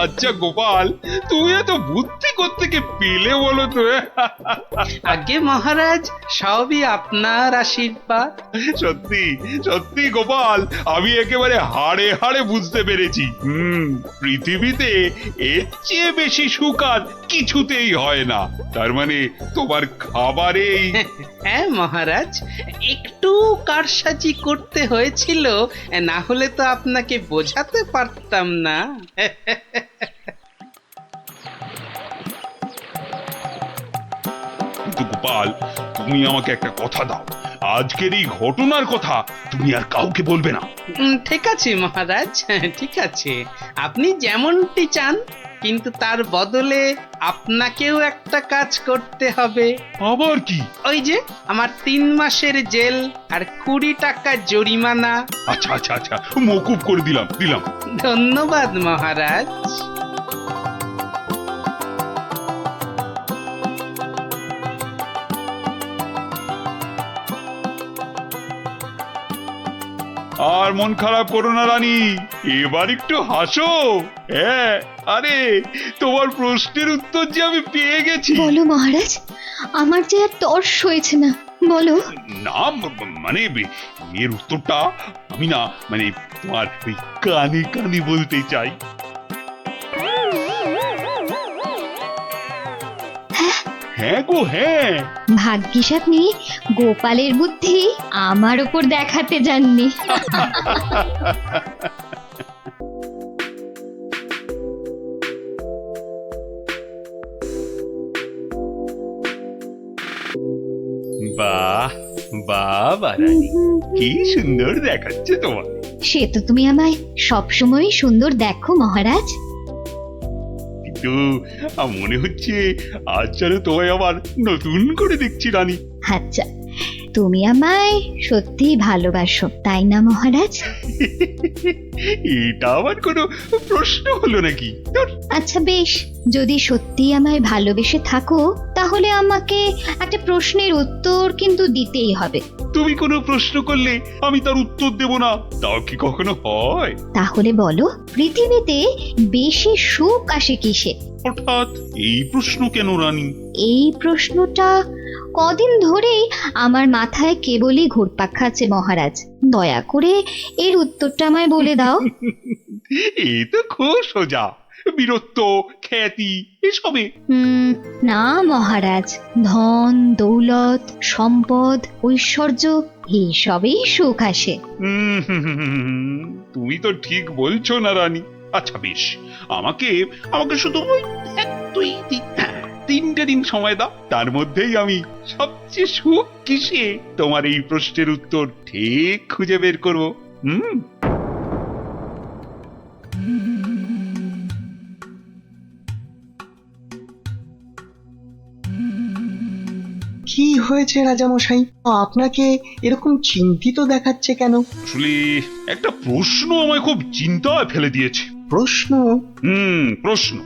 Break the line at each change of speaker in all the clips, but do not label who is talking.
আচ্ছা গোপাল, তুমি এত বুদ্ধি কোত্থেকে পেলে বলো তো?
আগে মহারাজ, সবই আপনার আশীর্বাদ।
সত্যি সত্যি গোপাল, আমি একেবারে হাড়ে হাড়ে বুঝতে পেরেছি। পৃথিবীতে এর চেয়ে বেশি সুখ আর কিছুতেই হয় না। তার মানে তোমার খাবারেই।
হ্যাঁ মহারাজ, একটু কারসাজি করতে হয়েছিল, না হলে তো আপনাকে বোঝাতে পারতাম না।
কিন্তু গোপাল, তুমি আমাকে একটা কথা দাও, আজকের এই ঘটনার কথা তুমি আর কাউকে বলবে না।
ঠিক আছে মহারাজ, ঠিক আছে, আপনি যেমনটি চান, কিন্তু তার বদলে আপনাকেও একটা কাজ করতে হবে।
আবার কি?
ওই যে আমার 3 মাসের জেল আর 20 টাকা জরিমানা।
আচ্ছা আচ্ছা আচ্ছা, মকুব করে দিলাম দিলাম।
ধন্যবাদ মহারাজ।
আর মন খারাপ করো না রানী, এবার একটু হাসো। হ্যাঁ, আরে তোমার প্রশ্নের উত্তর যে আমি পেয়ে গেছি।
বলো মহারাজ, আমার যে আর তর্স হয়েছে না, বলো।
না মানে এর উত্তরটা আমি না মানে তোমার ওই কানে কানে বলতে চাই। হ্যাঁ গো হ্যাঁ।
ভাগ্যিস আপনি গোপালের বুদ্ধি আমার উপর দেখাতে যাননি।
বাহ বাহ রানী, কি সুন্দর দেখাচ্ছে তোমার।
সে তো তুমি আমায় সবসময় সুন্দর দেখো মহারাজ।
কিন্তু মনে হচ্ছে আজ যেন তোমায় আবার নতুন করে দেখছি রানী।
আচ্ছা, তুমি আমায় সত্যি ভালোবাসো তাই না মহারাজ?
এটা আবার কোনো প্রশ্ন হলো নাকি?
আচ্ছা বেশ, যদি সত্যি আমায় ভালোবেসে থাকো তাহলে আমাকে একটা প্রশ্নের উত্তর কিন্তু দিতেই হবে।
তুমি কোনো প্রশ্ন করলে আমি তার উত্তর দেব না, তাও কি কখনো হয়?
তাহলে বলো, পৃথিবীতে বেশি সুখ আসে কিসে?
হঠাৎ এই প্রশ্ন কেন রানী?
এই প্রশ্নটা কদিন ধরেই আমার মাথায় কেবলই ঘুরপাক খাচ্ছে মহারাজ। দয়া করে এর উত্তরটা আমায় বলে দাও।
এই তো খুব সোজা, বীরত্ব, খ্যাতি এসবে।
না মহারাজ, ধন দৌলত সম্পদ ঐশ্বর্য এইসবই সুখ আসে।
তুমি তো ঠিক বলছো না রানী। আচ্ছা বেশ, আমাকে আমাকে শুধু ওই 3টে দিন সময় দাও, তার মধ্যেই আমি সবচেয়ে সুখ কিসে তোমার এই প্রশ্নের উত্তর ঠিক খুঁজে বের করবো।
কি হয়েছে রাজামশাই, আপনাকে এরকম চিন্তিত দেখাচ্ছে কেন?
আসলে একটা প্রশ্ন আমায় খুব চিন্তায় ফেলে দিয়েছে।
প্রশ্ন?
প্রশ্ন।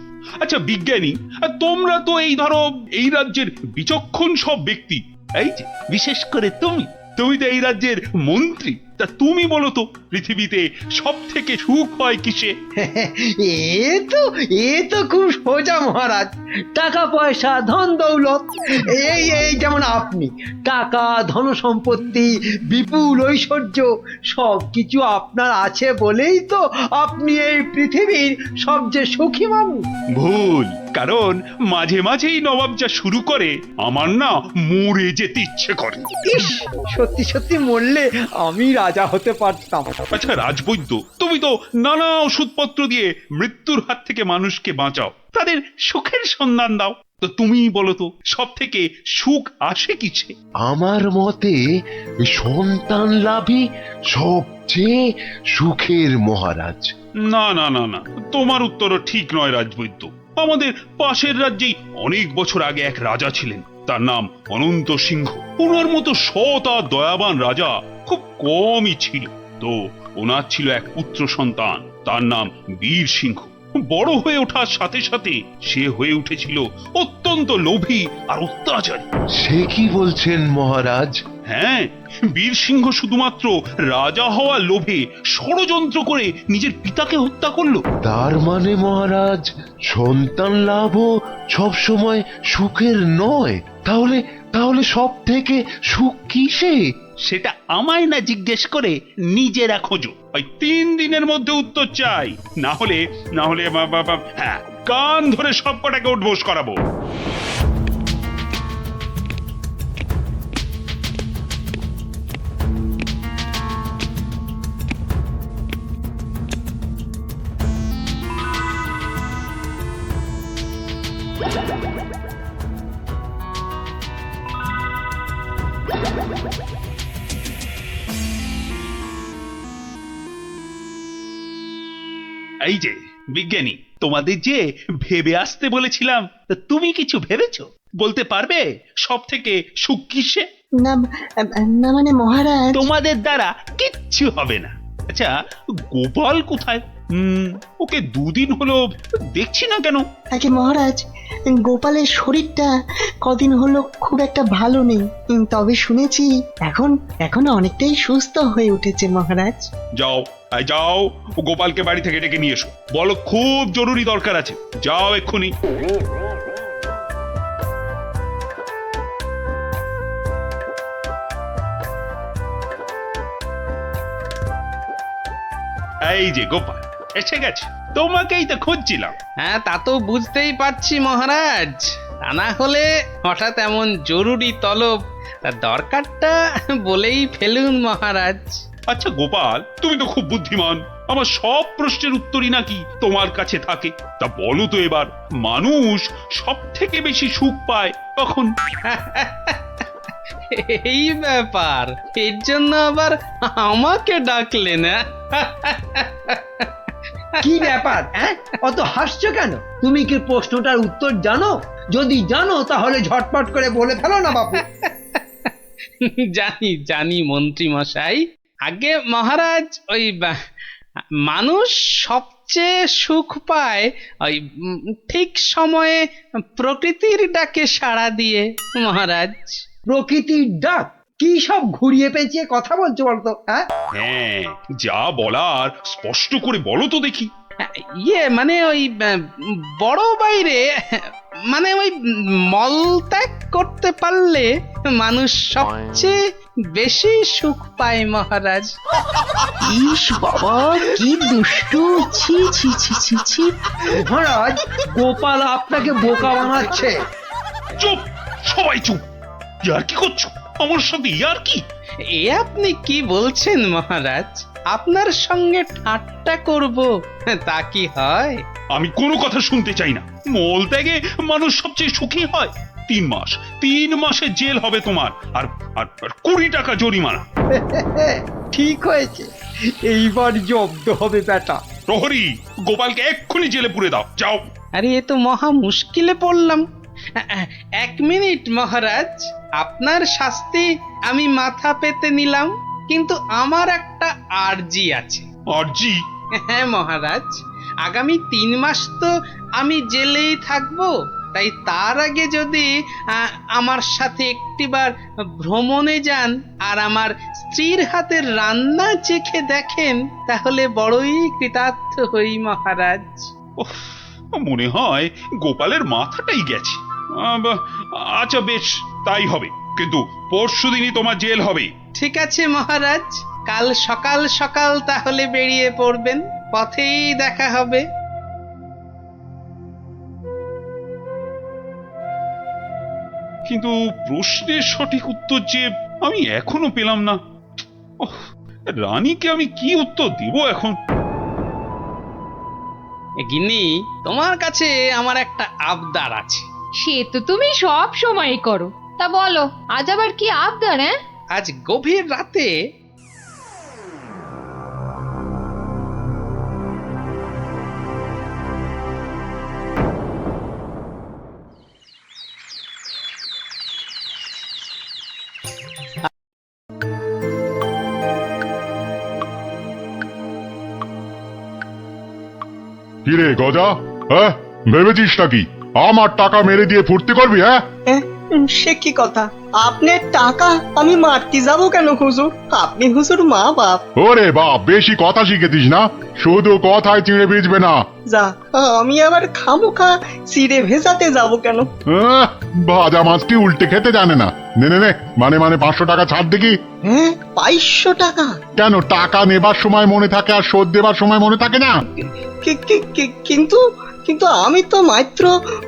আচ্ছা বিজ্ঞানী, তোমরা তো এই ধরো এই রাজ্যের বিচক্ষণ সব ব্যক্তি, এই যে বিশেষ করে তুমি তুমি তো এই রাজ্যের মন্ত্রী, তা তুমি বলো তো পৃথিবীতে সব থেকে সুখ হয় কিসে?
এ তো খুব সোজা মহারাজ, টাকা পয়সা ধন দৌলত। এই যেমন আপনি, টাকা ধন সম্পত্তি বিপুল ঐশ্বর্য সবকিছু আপনার আছে বলেই তো আপনি এই পৃথিবীর সবচেয়ে সুখী মানুষ।
ভুল, কারণ মাঝে মাঝেই নবাব যা শুরু করে আমার না মরে যেতে ইচ্ছে করে।
ইস, সত্যি সত্যি মরলে আমি রাজা হতে পারতাম।
আচ্ছা রাজবৈদ্য, তুমি তো নানা ওষুধপত্র দিয়ে মৃত্যুর হাত থেকে মানুষকে বাঁচাও, তাদের সুখের সন্ধান দাও, তো তুমি বলো তো সব থেকে সুখ আসে কিসে?
আমার মতে সন্তান লাভই সবচেয়ে সুখের মহারাজ।
না না না না, তোমার উত্তরও ঠিক নয় রাজবৈদ্য। আমাদের পাশের রাজ্যেই অনেক বছর আগে এক রাজা ছিলেন, তার নাম অনন্ত সিংহ। ওনার মতো সৎ আর দয়াবান রাজা খুব কমই ছিল। তো ওনার ছিল এক পুত্র সন্তান, তার নাম বীর সিংহ। বড় হয়ে ওঠার সাথে সাথে সে হয়ে উঠেছিল অত্যন্ত লোভী আর অত্যাচারী।
সে কি বলছেন মহারাজ?
হ্যাঁ, বীরসিংহ শুধুমাত্র রাজা হওয়ার লোভে ষড়যন্ত্র করে নিজের পিতাকে হত্যা করলো।
তার মানে মহারাজ, সন্তান লাভও সব সময় সুখের নয়। তাহলে তাহলে সব থেকে সুখ কিসে?
সেটা আমায় না জিজ্ঞেস করে নিজেরা খোঁজো। ওই 3 দিনের মধ্যে উত্তর চাই, না হলে হ্যাঁ, কান ধরে সব কটাকে উঠবোস করাবো। এই যে বিজ্ঞানী, তোমাদের যে ভেবে আসতে বলেছিলাম, তা তুমি কিছু ভেবেছো? বলতে পারবে সব থেকে সুখ কিসে?
না না মানে মহারাজ,
তোমাদের দ্বারা কিচ্ছু হবে না। আচ্ছা, গোপাল কোথায়? ওকে 2 দিন হলো দেখছি না কেন?
আগে মহারাজ, গোপালের শরীরটা কদিন হলো খুব একটা ভালো নেই। তবে শুনেছি এখন এখন অনেকটাই সুস্থ হয়ে উঠেছে মহারাজ।
যাও, যাও, ও গোপালকে বাড়ি থেকে ডেকে নিয়ে এসো। বলো খুব জরুরি দরকার আছে। যাও এক্ষুনি। এই যে গোপাল এসে গেছে, তোমাকেই তো খুঁজছিলাম।
হ্যাঁ, তা তো বুঝতেই পারছি মহারাজ। তা না হলে হঠাৎ এমন জরুরি তলব, তার দরকারটা বলেই ফেলুন মহারাজ।
আচ্ছা গোপাল, তুমি তো খুব বুদ্ধিমান, আমার সব প্রশ্নের উত্তরই নাকি তোমার কাছে থাকে। তা বলো তো এবার, মানুষ সব থেকে বেশি সুখ পায় কখন?
এই ব্যাপার, এর জন্য আবার আমাকে ডাকলে না?
কি ব্যাপার? হ্যাঁ, অত হাসছো কেন? তুমি কি প্রশ্নটার উত্তর জানো? যদি জানো তাহলে ঝটপট করে বলে ফেলো না বাপু।
জানি জানি মন্ত্রী মশাই। আগে মহারাজ, ওই মানুষ সবচেয়ে সুখ পায় ওই ঠিক সময়ে প্রকৃতির ডাকে সাড়া দিয়ে মহারাজ।
প্রকৃতির ডাক? কি সব ঘুরিয়ে পেঁচিয়ে কথা বলছো বলতো? হ্যাঁ,
হ্যাঁ, যা বলার স্পষ্ট করে বলো তো দেখি।
মানে ওই বড় বাইরে, মানে ওই মলত্যাগ করতে পারলে মানুষ সবচেয়ে বেশি সুখ পায় মহারাজ।
ইস বাবা, কি দুষ্টু! ছি ছি ছি ছি ছি!
মহারাজ, গোপাল আপনাকে বোকা বানাচ্ছে।
চুপ, সবাই চুপ। ইয়ার কি করছো আমার সাথে? ইয়ার কি?
এ আপনি কি বলছেন মহারাজ? আপনার সঙ্গে ঠাট্টা করব, তা কি হয়?
আমি কোনো কথা শুনতে চাই না। মলত্যাগে মানুষ সবচেয়ে সুখী হয়। 3 মাস, 3 মাসের জেল হবে তোমার, আর আর 20 টাকা জরিমানা।
ঠিক হয়েছে, এইবার জব্দ হবে বেটা।
প্রহরী, গোপালকে এক্ষুনি জেলে পুরে দাও, যাও।
আরে, এ তো মহা মুশকিলে পড়লাম। 1 মিনিট মহারাজ, আপনার শাস্তি আমি মাথা পেতে নিলাম, কিন্তু আমার একটা আর্জি আছে।
আরজি?
হ্যাঁ মহারাজ, আগামী 3 মাস তো আমি জেলেই থাকবো। তাই তার আগে যদি আমার সাথে একটিবার ভ্রমণে যান আর আমার স্ত্রীর হাতের রান্না চেখে দেখেন, তাহলে বড়ই কৃতার্থ হই মহারাজ।
উফ, মনে হয় গোপালের মাথাটাই গেছে। আচ্ছা বেশ, তাই হবে, কিন্তু পরশুদিনই তোমার জেল হবে।
ঠিক আছে মহারাজ, কাল সকাল সকাল তাহলে বেরিয়ে পড়বেন, পথেই দেখা হবে।
কিন্তু প্রশ্নের সঠিক উত্তর যে আমি এখনো পেলাম না। ওহ, রানীকে আমি কি উত্তর দেব এখন?
গিন্নি, তোমার কাছে আমার একটা আবদার আছে।
সে তো তুমি সব সময় করো। তা বলো, আজ আবার কি আবদার? হ্যাঁ,
আজ গভীর রাতে
কিরে গজা, হ্যাঁ ভেবেছিস নাকি আমার টাকা মেরে দিয়ে ফুর্তি করবি? হ্যাঁ
সে কি কথা? আপনার টাকা আমি মারতে যাব কেন হুজুর? আপনি হুজুর মা বাপ।
ওরে বাপ, বেশি কথা শিখেছিস না, শুধু কথায় চিড়ে ভিজবে না।
যা, আমি আবার খামোখা চিড়ে ভেজাতে যাব কেন?
ভাজা মাছ কি উল্টে খেতে জানে না? নে নে নে, মানে 500 টাকা ছাড় দেখি।
হ্যাঁ, 2200 টাকা?
কেন, টাকা নেবার সময় মনে থাকে আর শোধ দেবার সময় মনে থাকে না?
কিন্তু কিন্তু আমি তো মাত্র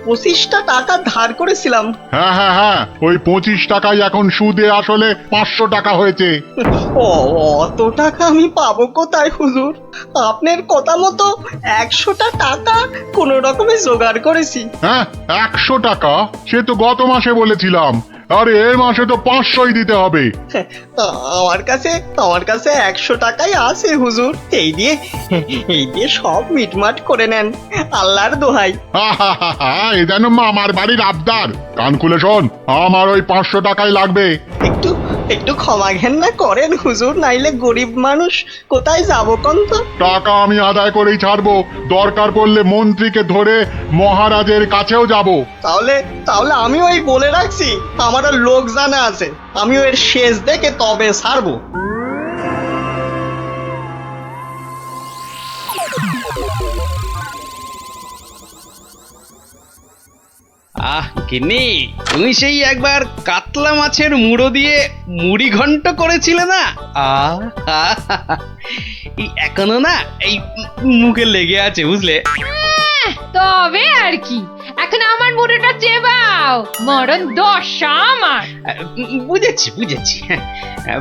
25টা টাকা ধার করেছিলাম।
হ্যাঁ হ্যাঁ হ্যাঁ, ওই 25 টাকাই এখন সুদে আসলে 500 টাকা হয়েছে।
অত টাকা আমি পাবো কোথায় হুজুর? আপনার কথা মতো 100টা টাকা কোন রকমে জোগাড় করেছি।
হ্যাঁ, 100 টাকা? সে তো গত মাসে বলেছিলাম। আরে এ মাসে তো 500ই দিতে হবে।
আমার কাছে 100 টাকাই আছে হুজুর। এই দিয়ে সব মিটমাট করে নেন, আল্লাহর দোহাই।
এ যেন মামার বাড়ির আবদার। কান খুলে শোন, আমার ওই 500 টাকাই লাগবে।
একটু ক্ষমা ঘেন্না করেন হুজুর, নাইলে গরিব মানুষ কোথায় যাবো কোন তো?
টাকা আমি আদায় করেই ছাড়বো, দরকার পড়লে মন্ত্রীকে ধরে মহারাজের কাছেও যাব।
তাহলে আমি ওই বলে রাখছি, আমারও লোক জানা আছে, আমি ওর শেষ দেখে তবে ছাড়বো।
গিন্নি, তুমি সেই একবার কাতলা মাছের মুড়ো দিয়ে মুড়ি ঘন্ট করেছিলে না? এখনো না এই মুখে লেগে আছে, বুঝলে?
তবে আর কি, এখন আমার মুড়োটা চেবাও, মরণ দশা আমার।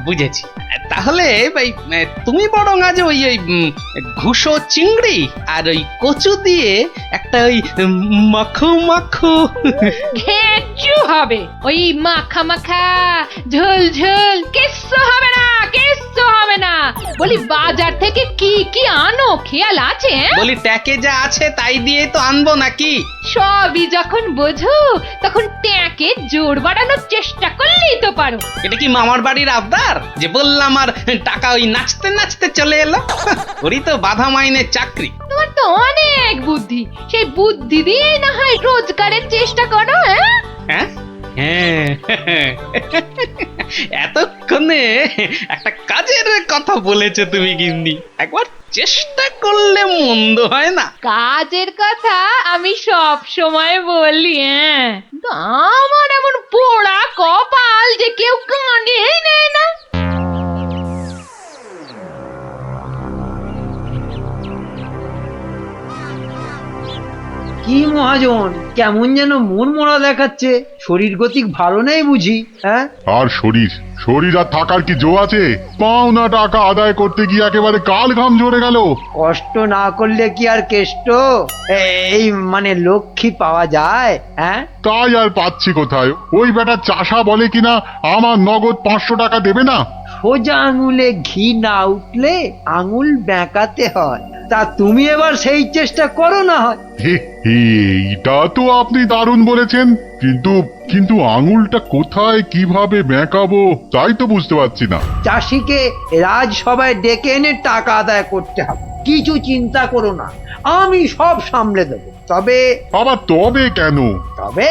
বুঝেছি। তাহলে ভাই তুমি বরং আজ ওই ঘুষো চিংড়ি আর ওই কচু দিয়ে একটা ওই মাখো মাখো
ঘেঁচু হবে। ওই মাখা মাখা ঝোল ঝোল কিচ্ছু হবে না, কিচ্ছু হবে না। বলি বাজার থেকে কি কি আনো খেয়াল আছে?
বলি ট্যাকে যা আছে তাই দিয়ে তো আনবো নাকি?
সবই যখন বোঝো তখন ট্যাকে জোর বাড়ানোর চেষ্টা করলেই তো পারো।
এটা কি মামার বাড়ির আবদার যে বললাম আর টাকা ওই নাচতে নাচতে চলে এলো? ওরই তো বাধা মাইনের চাকরি।
তোমার তো অনেক বুদ্ধি, সেই বুদ্ধি দিয়ে না হয় রোজগারের চেষ্টা করো।
হ্যাঁ এতক্ষণে একটা কাজের কথা বলেছো তুমি গিন্নি, একবার চেষ্টা করলে মন্দ হয় না।
কাজের কথা আমি সব সময় বলি, কিন্তু আমার এমন পোড়া কপাল যে কেউ কানেই নেয় না।
কি মহাজন, কেমন যেন মন মরা দেখাচ্ছে, শরীর গতিক ভালো নেই বুঝি? হ্যাঁ,
আর শরীর আর থাকার কি জো আছে? পাওনা টাকা আদায় করতে গিয়ে একেবারে কাল ঘাম ঝরে গেল।
কষ্ট না করলে কি আর কেষ্ট এই মানে লক্ষ্মী পাওয়া যায়? হ্যাঁ,
তাই আর পাচ্ছি কোথায়? ওই বেটা চাষা বলে কিনা আমার নগদ 500 টাকা দেবে না।
সোজা আঙুলে ঘি না উঠলে আঙুল বেঁকাতে হয়। তা তুমি এবার সেই চেষ্টা করো না হয়।
এইটা তো আপনি দারুণ বলেছেন, কিন্তু আঙুলটা কোথায় কিভাবে বেঁকাবো তাই তো বুঝতে পারছি না।
চাষিকে রাজসভায় ডেকে এনে টাকা আদায় করতে হবে, কিছু চিন্তা করো না, আমি সব সামলে দেবো।
তবে কেন?
তবে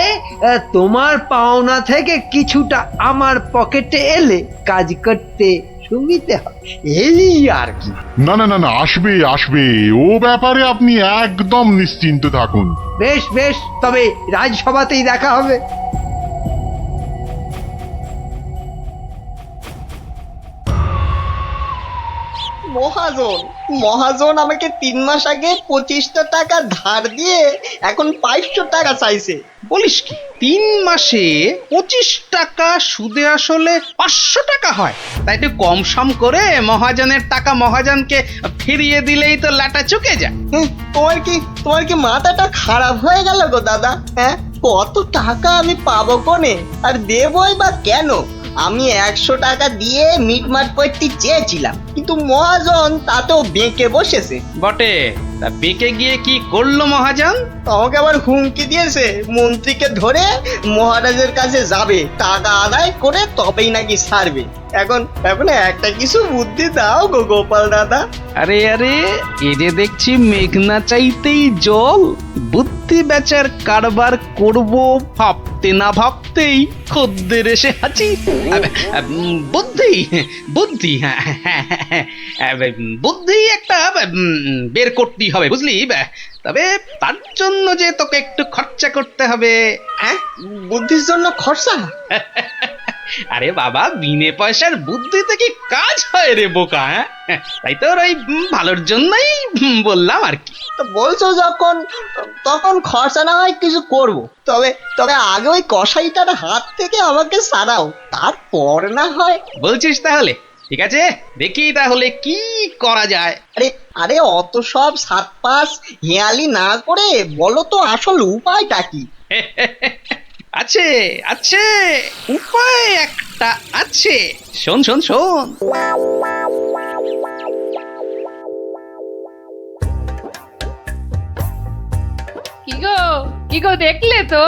তোমার পাওনা থেকে কিছুটা আমার পকেটে এলে কাজ করতে সুবিধে হবে, এই আর কি।
না, আসবে ও ব্যাপারে আপনি একদম নিশ্চিন্ত থাকুন।
বেশ, তবে রাজসভাতেই দেখা হবে।
মহাজন আমাকে 3 মাস আগে 25টা টাকা ধার দিয়ে এখন 500 টাকা চাইছে।
বলিস কি, 3 মাসে 25 টাকা সুদে আসলে 500 টাকা হয়? তাই একটু কম সম করে মহাজনের টাকা মহাজনকে ফিরিয়ে দিলেই তো লাটা চুকে যায়।
তোমার কি মাথাটা খারাপ হয়ে গেল গো দাদা? হ্যাঁ, কত টাকা আমি পাবো কোনে, আর দেবই বা কেন? আমি 100 টাকা দিয়ে মিটমাট করতে চেয়েছিলাম, কিন্তু মহাজন তাতেও বেঁকে বসেছে।
বটে, তা বেঁকে গিয়ে কি করলো মহাজন?
আমাকে আবার হুমকি দিয়েছে, মন্ত্রীকে ধরে মহারাজের কাছে যাবে, টাকা আদায় করে তবেই নাকি ছাড়বে। এখন এখন একটা কিছু বুদ্ধি দাও গো গোপাল দাদা।
আরে আরে, এ যে দেখছি মেঘনা চাইতেই জল। বুদ্ধি বেচার কারবার করব ভাবতে না ভাবতেই খদ্দের এসে হাজির। বুদ্ধি বুদ্ধি হ্যাঁ হ্যাঁ, হ্যাঁ, হ্যাঁ, বুদ্ধি একটা বের করতেই হবে বুঝলি। তবে তার জন্য যে তোকে একটু খরচা করতে হবে।
হ্যাঁ, বুদ্ধির জন্য খরচা?
আরে বাবা, বিনে পয়সার বুদ্ধিতে কি কাজ হয় রে বোকা? হ্যাঁ, তাই তোর ওই ভালোর জন্যই বললাম আর কি।
তো বলছো যখন, তখন খরচা না হয় কিছু করব। তবে তবে আগে ওই কসাইটার হাত থেকে আমাকে সারাও, তারপর না হয়।
বলছিস তাহলে? ঠিক আছে, দেখি তাহলে কি করা যায়।
আরে আরে, অত সব সাত পাঁচ হেয়ালি না করে বলো তো আসল উপায়টা কি?
আছে আছে, উপায় একটা আছে। শোন শোন শোন।
কি গো দেখলে তো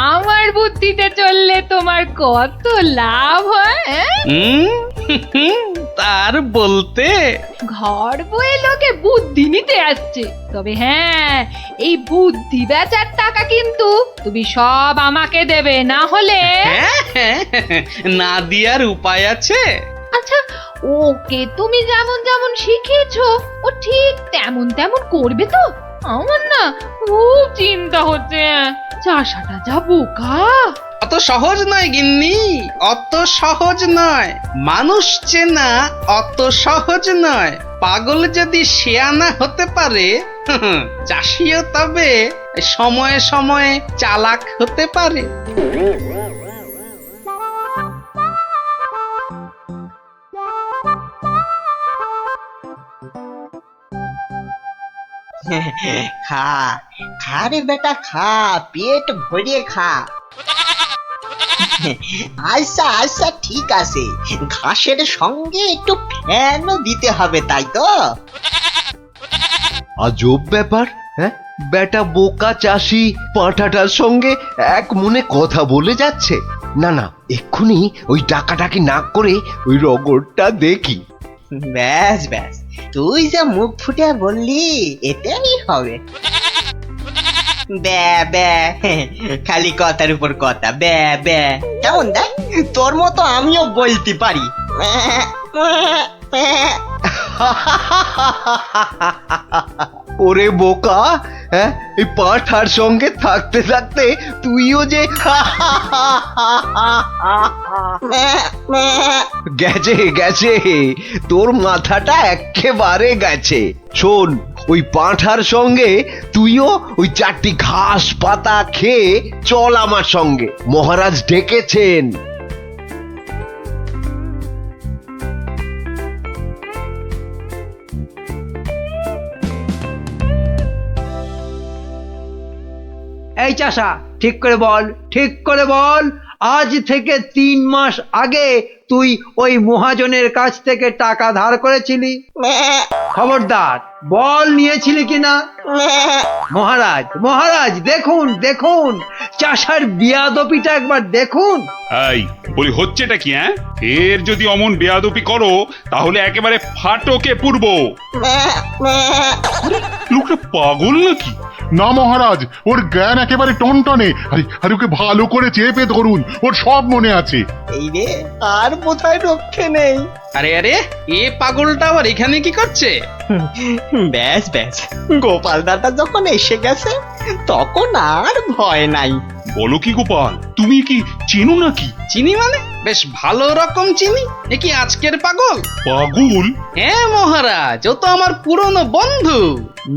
আমার বুদ্ধিতে চললে তোমার কত লাভ হয়?
তার বলতে
ঘর বয়ে লোকে বুদ্ধি নিতে আসছে, তবে হ্যাঁ, এই বুদ্ধি বেচার টাকা কিন্তু তুমি সব আমাকে দেবে, না হলে
না দিয়ার উপায় আছে।
আচ্ছা, ওকে তুমি যেমন যেমন শিখিয়েছো ও ঠিক তেমন তেমন করবে তো? আমার না খুব চিন্তা হচ্ছে, চাষাটা যা বোকা।
অত সহজ নয় গিন্নি, অত সহজ নয়। মানুষ চেনা অত সহজ নয়। পাগল যদি শেয়ানা হতে পারে, চাষিও তবে সময়ে সময়ে চালাক হতে পারে।
খা খা রে বেটা, খা, পেট ভরিয়ে খা। আচ্ছা আচ্ছা, ঠিক আছে, ঘাসের সঙ্গে একটু ফ্যানও দিতে হবে, তাই তো?
আজব ব্যাপার, হ্যাঁ? বেটা বোকা চাষি পাঁঠাটার সঙ্গে এক মনে কথা বলে যাচ্ছে। না না, এক্ষুনি ওই ডাকাডাকি না করে ওই রগরটা দেখি।
ব্যাস ব্যাস, তুই যা মুখ ফুটে বললি এটাই হবে। ব্যা ব্যা, খালি কথার উপর কথা, ব্যা ব্যা। কেমন দেখ, তোর মতো আমিও বলতে পারি।
ওরে বোকা, হ্যাঁ, এই পাঁঠার সঙ্গে থাকতে থাকতে তুইও যে গেছে গেছে, তোর মাথাটা একেবারে গেছে। শোন, ওই পাঁঠার সঙ্গে তুইও ওই 4টি ঘাস পাতা খেয়ে চল আমার সঙ্গে, মহারাজ ডেকেছেন।
এই চাষা, ঠিক করে বল, ঠিক করে বল, আজ থেকে 3 মাস আগে তুই ওই মহাজনের কাছ থেকে টাকা ধার করেছিলি? খবরদার বল, নিয়েছিলি কিনা? মহারাজ মহারাজ, দেখুন দেখুন, চাষার বিয়াদপিটা একবার দেখুন।
এই বলি, হচ্ছেটা কি? হ্যাঁ, এর যদি অমন বেয়াদপি করো তাহলে একেবারে ফাটকে পুরবো। লোকটা পাগল নাকি?
না মহারাজ, ওর জ্ঞান একেবারে টনটনে। আরে ওকে ভালো করে চেপে ধরুন, ওর সব মনে আছে।
এই রে, আর বোধহয় রক্ষে নেই।
আরে আরে, এ পাগলটা আবার এখানে কি করছে?
ব্যাস ব্যাস, গোপাল দাদা যখন এসে গেছে তখন আর ভয় নাই।
বলো কি গোপাল, তুমি কি চেনো নাকি?
চিনি মানে? বেশ ভালো রকম চিনি। এ কি আজকের পাগল?
পাগল?
হ্যাঁ মহারাজ, ও তো আমার পুরনো বন্ধু।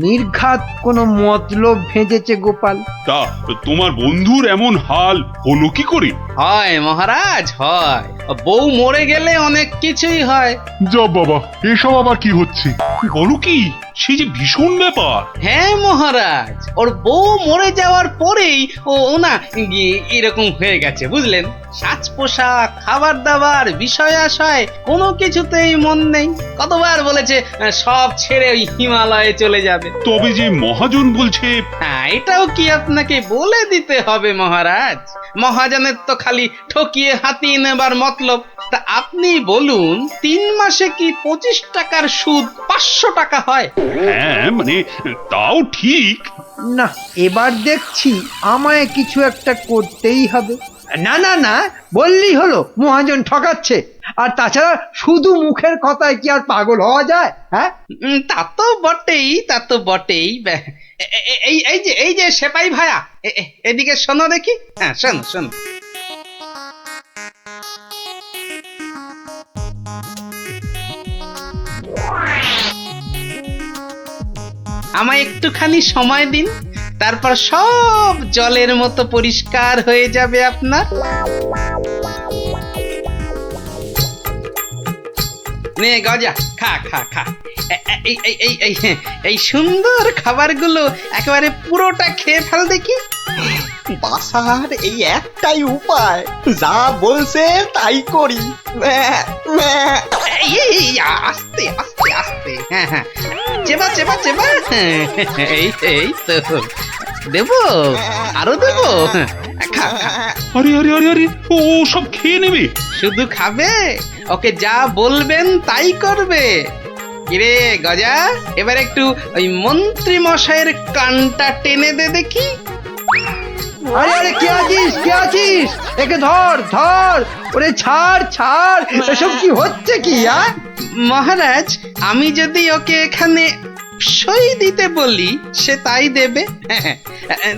নির্ঘাত কোনো মতলব ভেজেছে গোপাল।
তা তোমার বন্ধুর এমন হাল হলো কি করে?
হয় মহারাজ, হয়। বউ মরে গেলে অনেক কিছুই হয়।
জব বাবা, এসব আবার কি হচ্ছে?
বলো কি? সে যে ভীষণ ব্যাপার।
হ্যাঁ মহারাজ, ওর বউ মরে যাওয়ার পরেই ও না এরকম হয়ে গেছে বুঝলেন। সাজ পোশাক, খাবার দাবার, বিষয় আশয় কোনো কিছুতেই মন নেই। কতবার বলেছে সব ছেড়ে ওই হিমালয়ে চলে যাবে।
তবে যে মহাজন বলছে,
হ্যাঁ, এটাও কি আপনাকে বলে দিতে হবে মহারাজ? মহাজনের তো খালি ঠকিয়ে হাতিয়ে নেবার মতলব। তা আপনি বলুন, 3 মাসে কি 25 টাকার সুদ 500 টাকা হয়?
হ্যাঁ মানে তাও ঠিক।
না, এবার দেখছি আমায় কিছু একটা করতেই হবে। না না না, বললেই হলো মহাজন ঠকাচ্ছে। আর তাছাড়া শুধু মুখের কথায় কি আর পাগল হওয়া যায়? হ্যাঁ,
তা তো বটেই, তা তো বটেই। এই যে সেপাই ভায়া, এদিকে শোনো দেখি। হ্যাঁ, শোনো শোনো। আমায় একটুখানি সময় দিন, তারপর সব জলের মতো পরিষ্কার হয়ে যাবে আপনার। নে গজা, খা খা খা। এই সুন্দর খাবারগুলো একেবারে পুরোটা খেয়ে ফেল দেখি।
বাসার এই একটাই উপায়, যা বলছে তাই করি।
আস্তে আস্তে আস্তে, হ্যাঁ হ্যাঁ, চেবা চেবা চেবা। এই তো দেবো, আরো দেবো। খা খা।
আরে আরে আরে আরে, ও সব খেয়ে নেবে।
শুধু খাবে? ওকে যা বলবেন তাই করবে। কিরে গজা, এবার একটু ওই মন্ত্রী মশাইয়ের কানটা টেনে দে দেখি।
আরে আরে, কে আছিস, কে আছিস? একে ধর ধর। ওরে ছাড় ছাড়, এসব কি হচ্ছে কি?
মহারাজ, আমি যদি ওকে এখানে সই দিতে বলি সে তাই দেবে।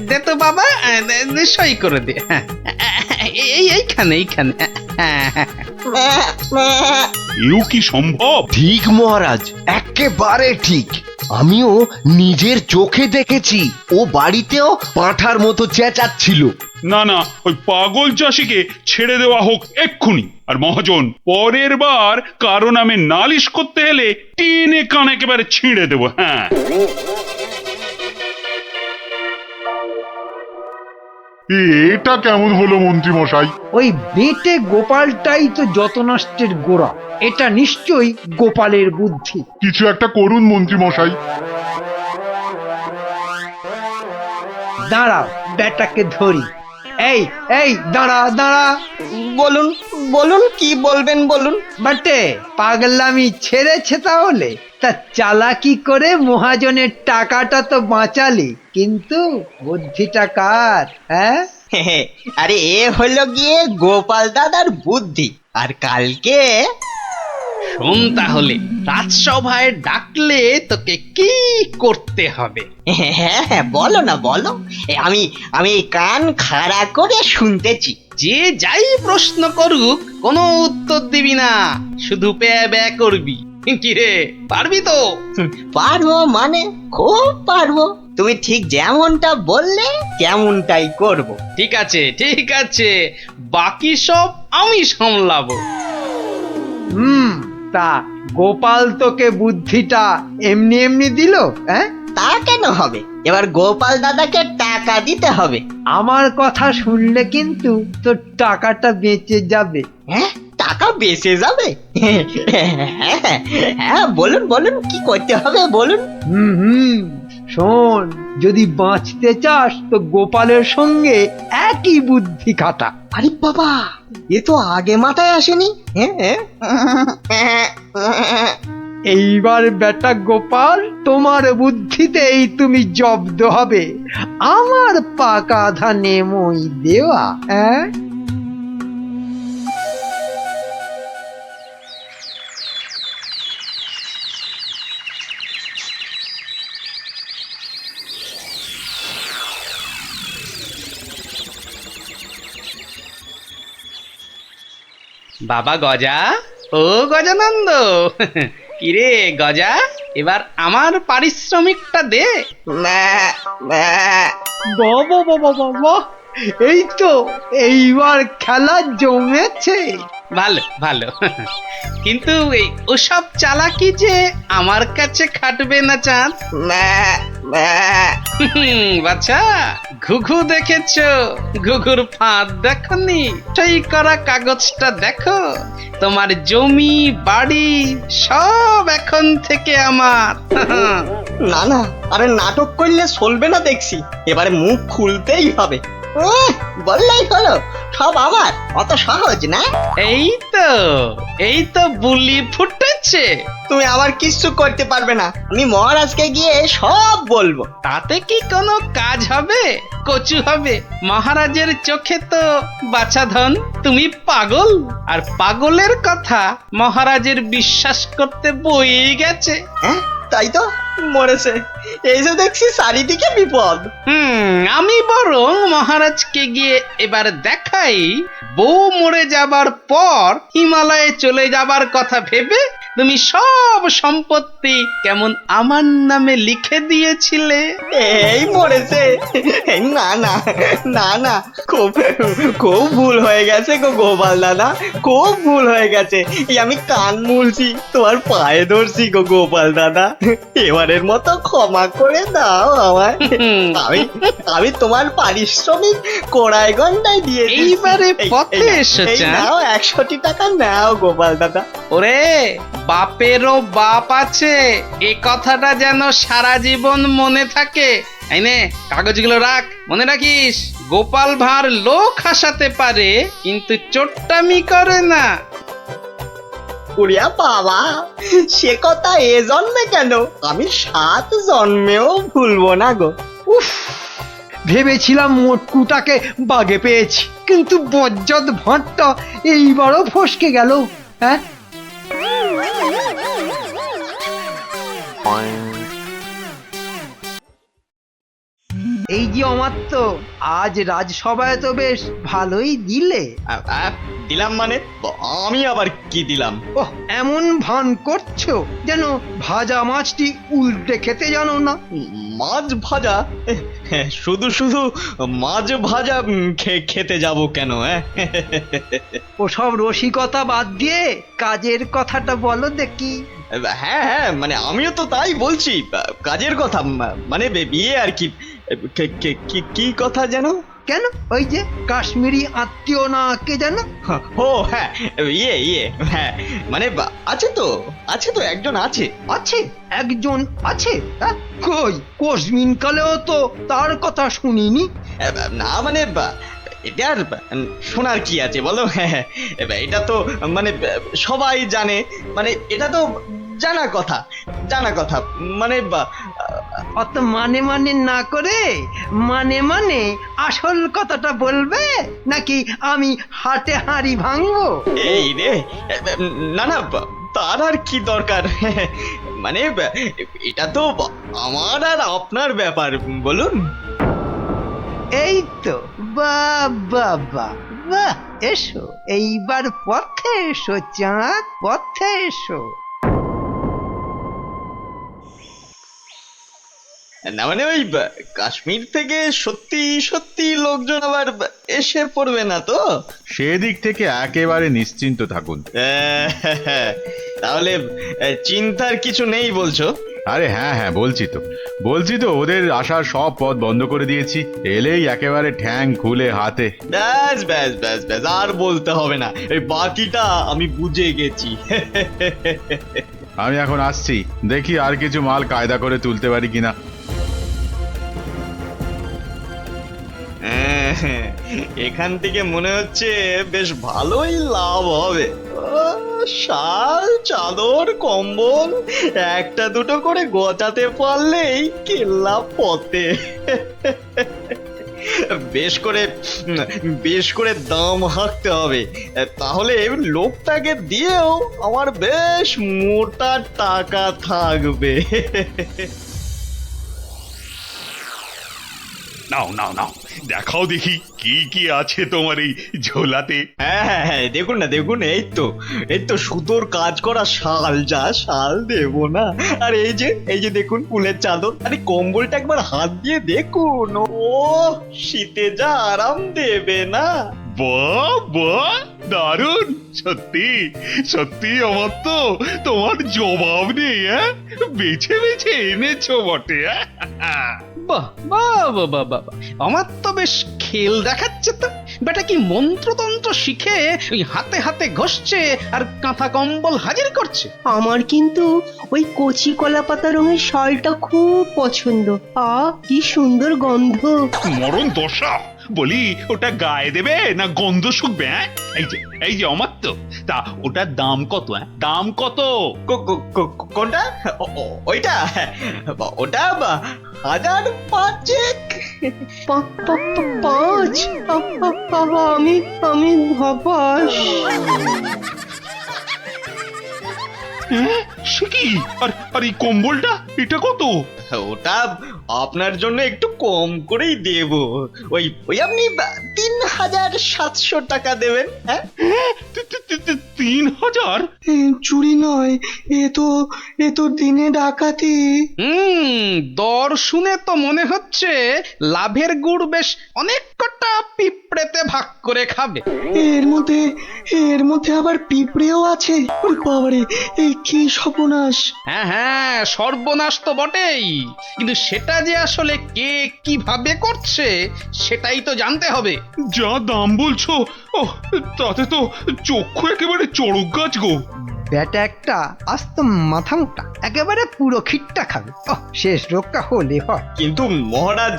দে তো বাবা, সই করে দে। এইখানে এইখানে।
এও কি সম্ভব?
ঠিক মহারাজ, একেবারে ঠিক। আমিও নিজের চোখে দেখেছি, ও বাড়িতেও পাঁঠার মতো চেঁচাচ্ছিল।
না না, ওই পাগল চাষিকে ছেড়ে দেওয়া হোক এক্ষুনি। আর মহাজন, পরের বার কারো নামে নালিশ করতে এলে টেনে কান একেবারে ছিঁড়ে দেবো। হ্যাঁ,
এটা কেমন হলো মন্ত্রী মশাই?
ওই বেটে গোপালটাই তো যত নষ্টের গোড়া। এটা নিশ্চয়ই গোপালের বুদ্ধি।
কিছু একটা করুন মন্ত্রী মশাই।
দাঁড়াও, বেটাকে ধরি। এই এই, দাঁড়া দাঁড়া।
বলুন বলুন, কি বলবেন বলুন।
বাটে, পাগলামি ছেড়েছে তাহলে? তা চালাকি করে মহাজনের টাকাটা তো বাঁচালি, কিন্তু বুদ্ধিটা কার? হ্যাঁ,
আরে এ হলো গিয়ে গোপাল দাদার বুদ্ধি। আর কালকে
শোন তাহলে, রাজসভায় ডাকলে তোকে কি করতে হবে?
হ্যাঁ হ্যাঁ, বলো না বলো। আমি কান খাড়া করে শুনতেছি।
যে যাই প্রশ্ন করুক কোনো উত্তর দিবি না, শুধু প্যা ব্যা করবি। কিরে, পারবি তো?
পারবো মানে খুব পারবো। তুমি ঠিক যেমনটা বললে তেমনটাই করব।
ঠিক আছে ঠিক আছে, বাকি সব আমি সামলাবো।
তা গোপাল তোকে বুদ্ধিটা এমনি এমনি দিল? হ্যাঁ,
তা কেন হবে? এবার গোপাল দাদাকে টাকা দিতে হবে।
আমার কথা শুনলে কিন্তু তোর টাকাটা বেঁচে যাবে।
হ্যাঁ, টাকা বেঁচে যাবে? হ্যাঁ, বলুন বলুন, কি করতে হবে বলুন।
শোন, যদি বাঁচতে চাস তো গোপালের সঙ্গে একই বুদ্ধি খাটা।
আরে বাবা, এ তো আগে মাথায় আসেনি।
এইবার বেটা গোপাল, তোমার বুদ্ধিতেই তুমি জব্দ হবে। আমার পাকা ধানে মই দেওয়া। হ্যাঁ,
বাবা গজা, ও গজানন্দ, কিরে গজা, এবার আমার পারিশ্রমিকটা দে।
বাবা বাবা বাবা, এই তো এইবার খেলা জমেছে।
ভালো ভালো কিন্তু এই ওসব চালাকি যে আমার কাছে খাটবে না চাঁদ।
ম্যা, ম্যা।
বাচ্চা ঘুঘু দেখেছো, ঘুঘুর ফাঁদ দেখনি? সই করা কাগজটা দেখো, তোমার জমি বাড়ি সব এখন থেকে আমার।
না না, আরে নাটক করলে চলবে না দেখছি, এবারে মুখ খুলতেই হবে। বললেই হলো সব আমার, অত সহজ না।
এই তো বুলি ফুটেছে।
তুমি আবার কিচ্ছু করতে পারবে না, আমি মহারাজকে গিয়ে সব বলবো।
তাতে কি কোনো কাজ হবে? কচু হবে। মহারাজের চোখে তো বাছাধন তুমি পাগল, আর পাগলের কথা মহারাজের বিশ্বাস করতে বই গেছে।
হ্যাঁ তাই তো, মরেছে। এই যে দেখছি চারিদিকে বিপদ।
আমি বরং মহারাজকে গিয়ে এবার দেখাই, বউ মরে যাবার পর হিমালয়ে চলে যাবার কথা ভেবে তুমি সব সম্পত্তি কেমন আমার নামে লিখে দিয়েছিলে।
এই মরেছে। না না না না, খুব খুব ভুল হয়ে গেছে গো গোপাল দাদা, খুব ভুল হয়ে গেছে। এই আমি কান মুলছি, তোমার পায়ে ধরছি গো গোপাল দাদা, এবারের মতো ক্ষমা করে দাও আমায়। আমি তোমার পারিশ্রমিক কোড়ায় ঘন্টায় দিয়ে দিচ্ছি।
এইবারে পথে এসেছে।
নাও 100টি টাকা নাও গোপাল দাদা।
ওরে বাপেরও বাপ আছে, এ কথাটা যেন সারা জীবন মনে থাকে। এই নে কাগজগুলো রাখ, মনে রাখিস গোপাল ভাঁড় লোক হাসাতে পারে কিন্তু চোট্টামি করে না।
উড়িয়া বাবা, সে কথা এ জন্মে কেন, আমি 7 জন্মেও ভুলবো না গো।
উফ, ভেবেছিলাম মোটকুটাকে বাগে পেয়েছি, কিন্তু বজ্জত ভাঁটটা এইবারও ফসকে গেল। হ্যাঁ, এই যে অমাত্য, আজ রাজসভায় তো বেশ ভালোই দিলে।
দিলাম মানে, আমি আবার কি দিলাম?
ওহ, এমন ভান করছো যেন ভাজা মাছটি উল্টে খেতে জানো না।
মাছ ভাজা? শুধু শুধু মাছ ভাজা খেতে যাব কেন?
ওসব রসিকতা বাদ দিয়ে কাজের কথাটা বলো দেখি।
হ্যাঁ হ্যাঁ, মানে আমিও তো তাই বলছি, কাজের কথা, মানে বিয়ে আর কি। কি কথা যেন?
কেন, ওই যে কাশ্মীরি আত্মীয় না কে যেন?
ও হ্যাঁ, ইয়ে হ্যাঁ, মানে আছে তো একজন আছে।
আছে একজন আছে? হ্যাঁ, কই কোশমিন কালেও তো তার কথা শুনিনি।
না মানে এটা আর শোনার কি আছে বলো? হ্যাঁ, এটা তো মানে সবাই জানে, মানে এটা তো জানা কথা, মানে
অত মানে না করে মানে আসল কথাটা বলবে, নাকি আমি হাটে হাঁড়ি ভাঙবো?
এই রে, না না, তার আর কি দরকার, মানে এটা তো আমার আর আপনার ব্যাপার, বলুন।
এই তো, বাহ বাহ বাহ বাহ, এসো এইবার পথে এসো চাঁদ, পথে এসো।
না মানে ওই কাশ্মীর থেকে সত্যি সত্যি লোকজন আবার এসে পড়বে না তো?
সেদিক থেকে একেবারে নিশ্চিন্ত থাকুন।
তাহলে চিন্তার কিছু নেই বলছো?
আরে হ্যাঁ হ্যাঁ, বলছি তো ওদের আসার সব পথ বন্ধ করে দিয়েছি, এলেই একেবারে ঠ্যাং খুলে হাতে।
ব্যাস ব্যাস ব্যাস ব্যাস, আর বলতে হবে না, এই বাকিটা আমি বুঝে গেছি।
আমি এখন আসছি, দেখি আর কিছু মাল কায়দা করে তুলতে পারি কিনা।
এখান থেকে মনে হচ্ছে বেশ ভালোই লাভ হবে। শাল, চাদর, কম্বল একটা দুটো করে গোছাতে পারলেই কেল্লা পথে। বেশ করে দাম হাঁকতে হবে, তাহলে লোকটাকে দিয়েও আমার বেশ মোটা টাকা থাকবে।
নাও নাও নাও, দেখাও দেখি কি কি আছে তোমার এই ঝোলাতে।
হ্যাঁ হ্যাঁ হ্যাঁ, দেখুন না দেখুন, এই তো সুতোর কাজ করা শাল, যা শাল দেবো না। আর এই যে দেখুন ফুলের চাদর, আরে কম্বলটা একবার হাত দিয়ে দেখুন, ও শীতে যা আরাম দেবে না।
বাহ বাহ, দারুণ! সত্যি সত্যি আমার তো তোমার জবাব নেই। হ্যাঁ, বেছে বেছে এনেছো বটে। হ্যাঁ,
বাহ বাহ বাহ বাহ বাহ, আমার তো বেশ খেল দেখাচ্ছে তো। বেটা কি মন্ত্রতন্ত্র শিখে ওই হাতে হাতে ঘষছে আর কাঁথা কম্বল হাজির করছে।
আমার কিন্তু ওই কচি কলা পাতা রঙের শালটা খুব পছন্দ। কি সুন্দর গন্ধ।
মরণ দশা! বলি ওটা গায়ে দেবে না গন্ধ শুকবে? হ্যাঁ, এই যে আমার তো, তা ওটার দাম কত? হ্যাঁ, দাম কত?
কোনটা? ওইটা? ওটা 1005।
পাঁচ? আমি হবাস।
হ্যাঁ, সে কি? আর এই কম্বলটা এটা কত?
ওটা আপনার জন্য একটু কম করেই দেব। ওই আপনি 3700 টাকা দেবেন। হ্যাঁ,
3000?
চুরি নয়, এ তো দিনে ডাকাতি।
দর শুনে তো মনে হচ্ছে লাভের গুড় বেশ অনেক কটা পিঁপড়েতে ভাগ করে খাবে।
এর মধ্যে আবার পিঁপড়েও আছে। ওরে বাবারে, এই কি সর্বনাশ!
হ্যাঁ হ্যাঁ, সর্বনাশ তো বটেই, কিন্তু সেটা যে আসলে কে কিভাবে করছে সেটাই তো জানতে হবে।
যা দাম বলছো, ও তাতে তো চক্ষু একেবারে চড়ক গাছ গো।
ব্যাটা একটা আস্ত মাথা মোটা, একেবারে পুরো খিটটা খাবে। শেষ রক্ষা হলে হয়।
কিন্তু মহারাজ,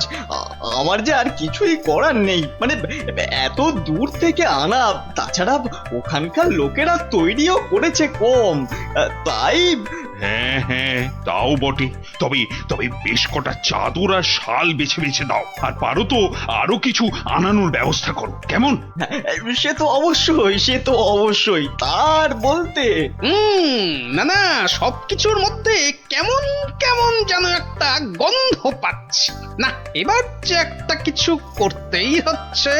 আমার যে আর কিছুই করার নেই, মানে এত দূর থেকে আনা, তাছাড়া ওখানকার লোকেরা তৈরিও করেছে কম, তাই।
হ্যাঁ হ্যাঁ, তাও বটে। তবে বেশ কটা চাদর আর শাল বেছে বেছে দাও, আর পারো তো আরো কিছু আনানোর ব্যবস্থা করো, কেমন?
সে তো অবশ্যই তার বলতে।
না না, সবকিছুর মধ্যে কেমন কেমন যেন একটা গন্ধ পাচ্ছি। না, এবার যে একটা কিছু করতেই হচ্ছে।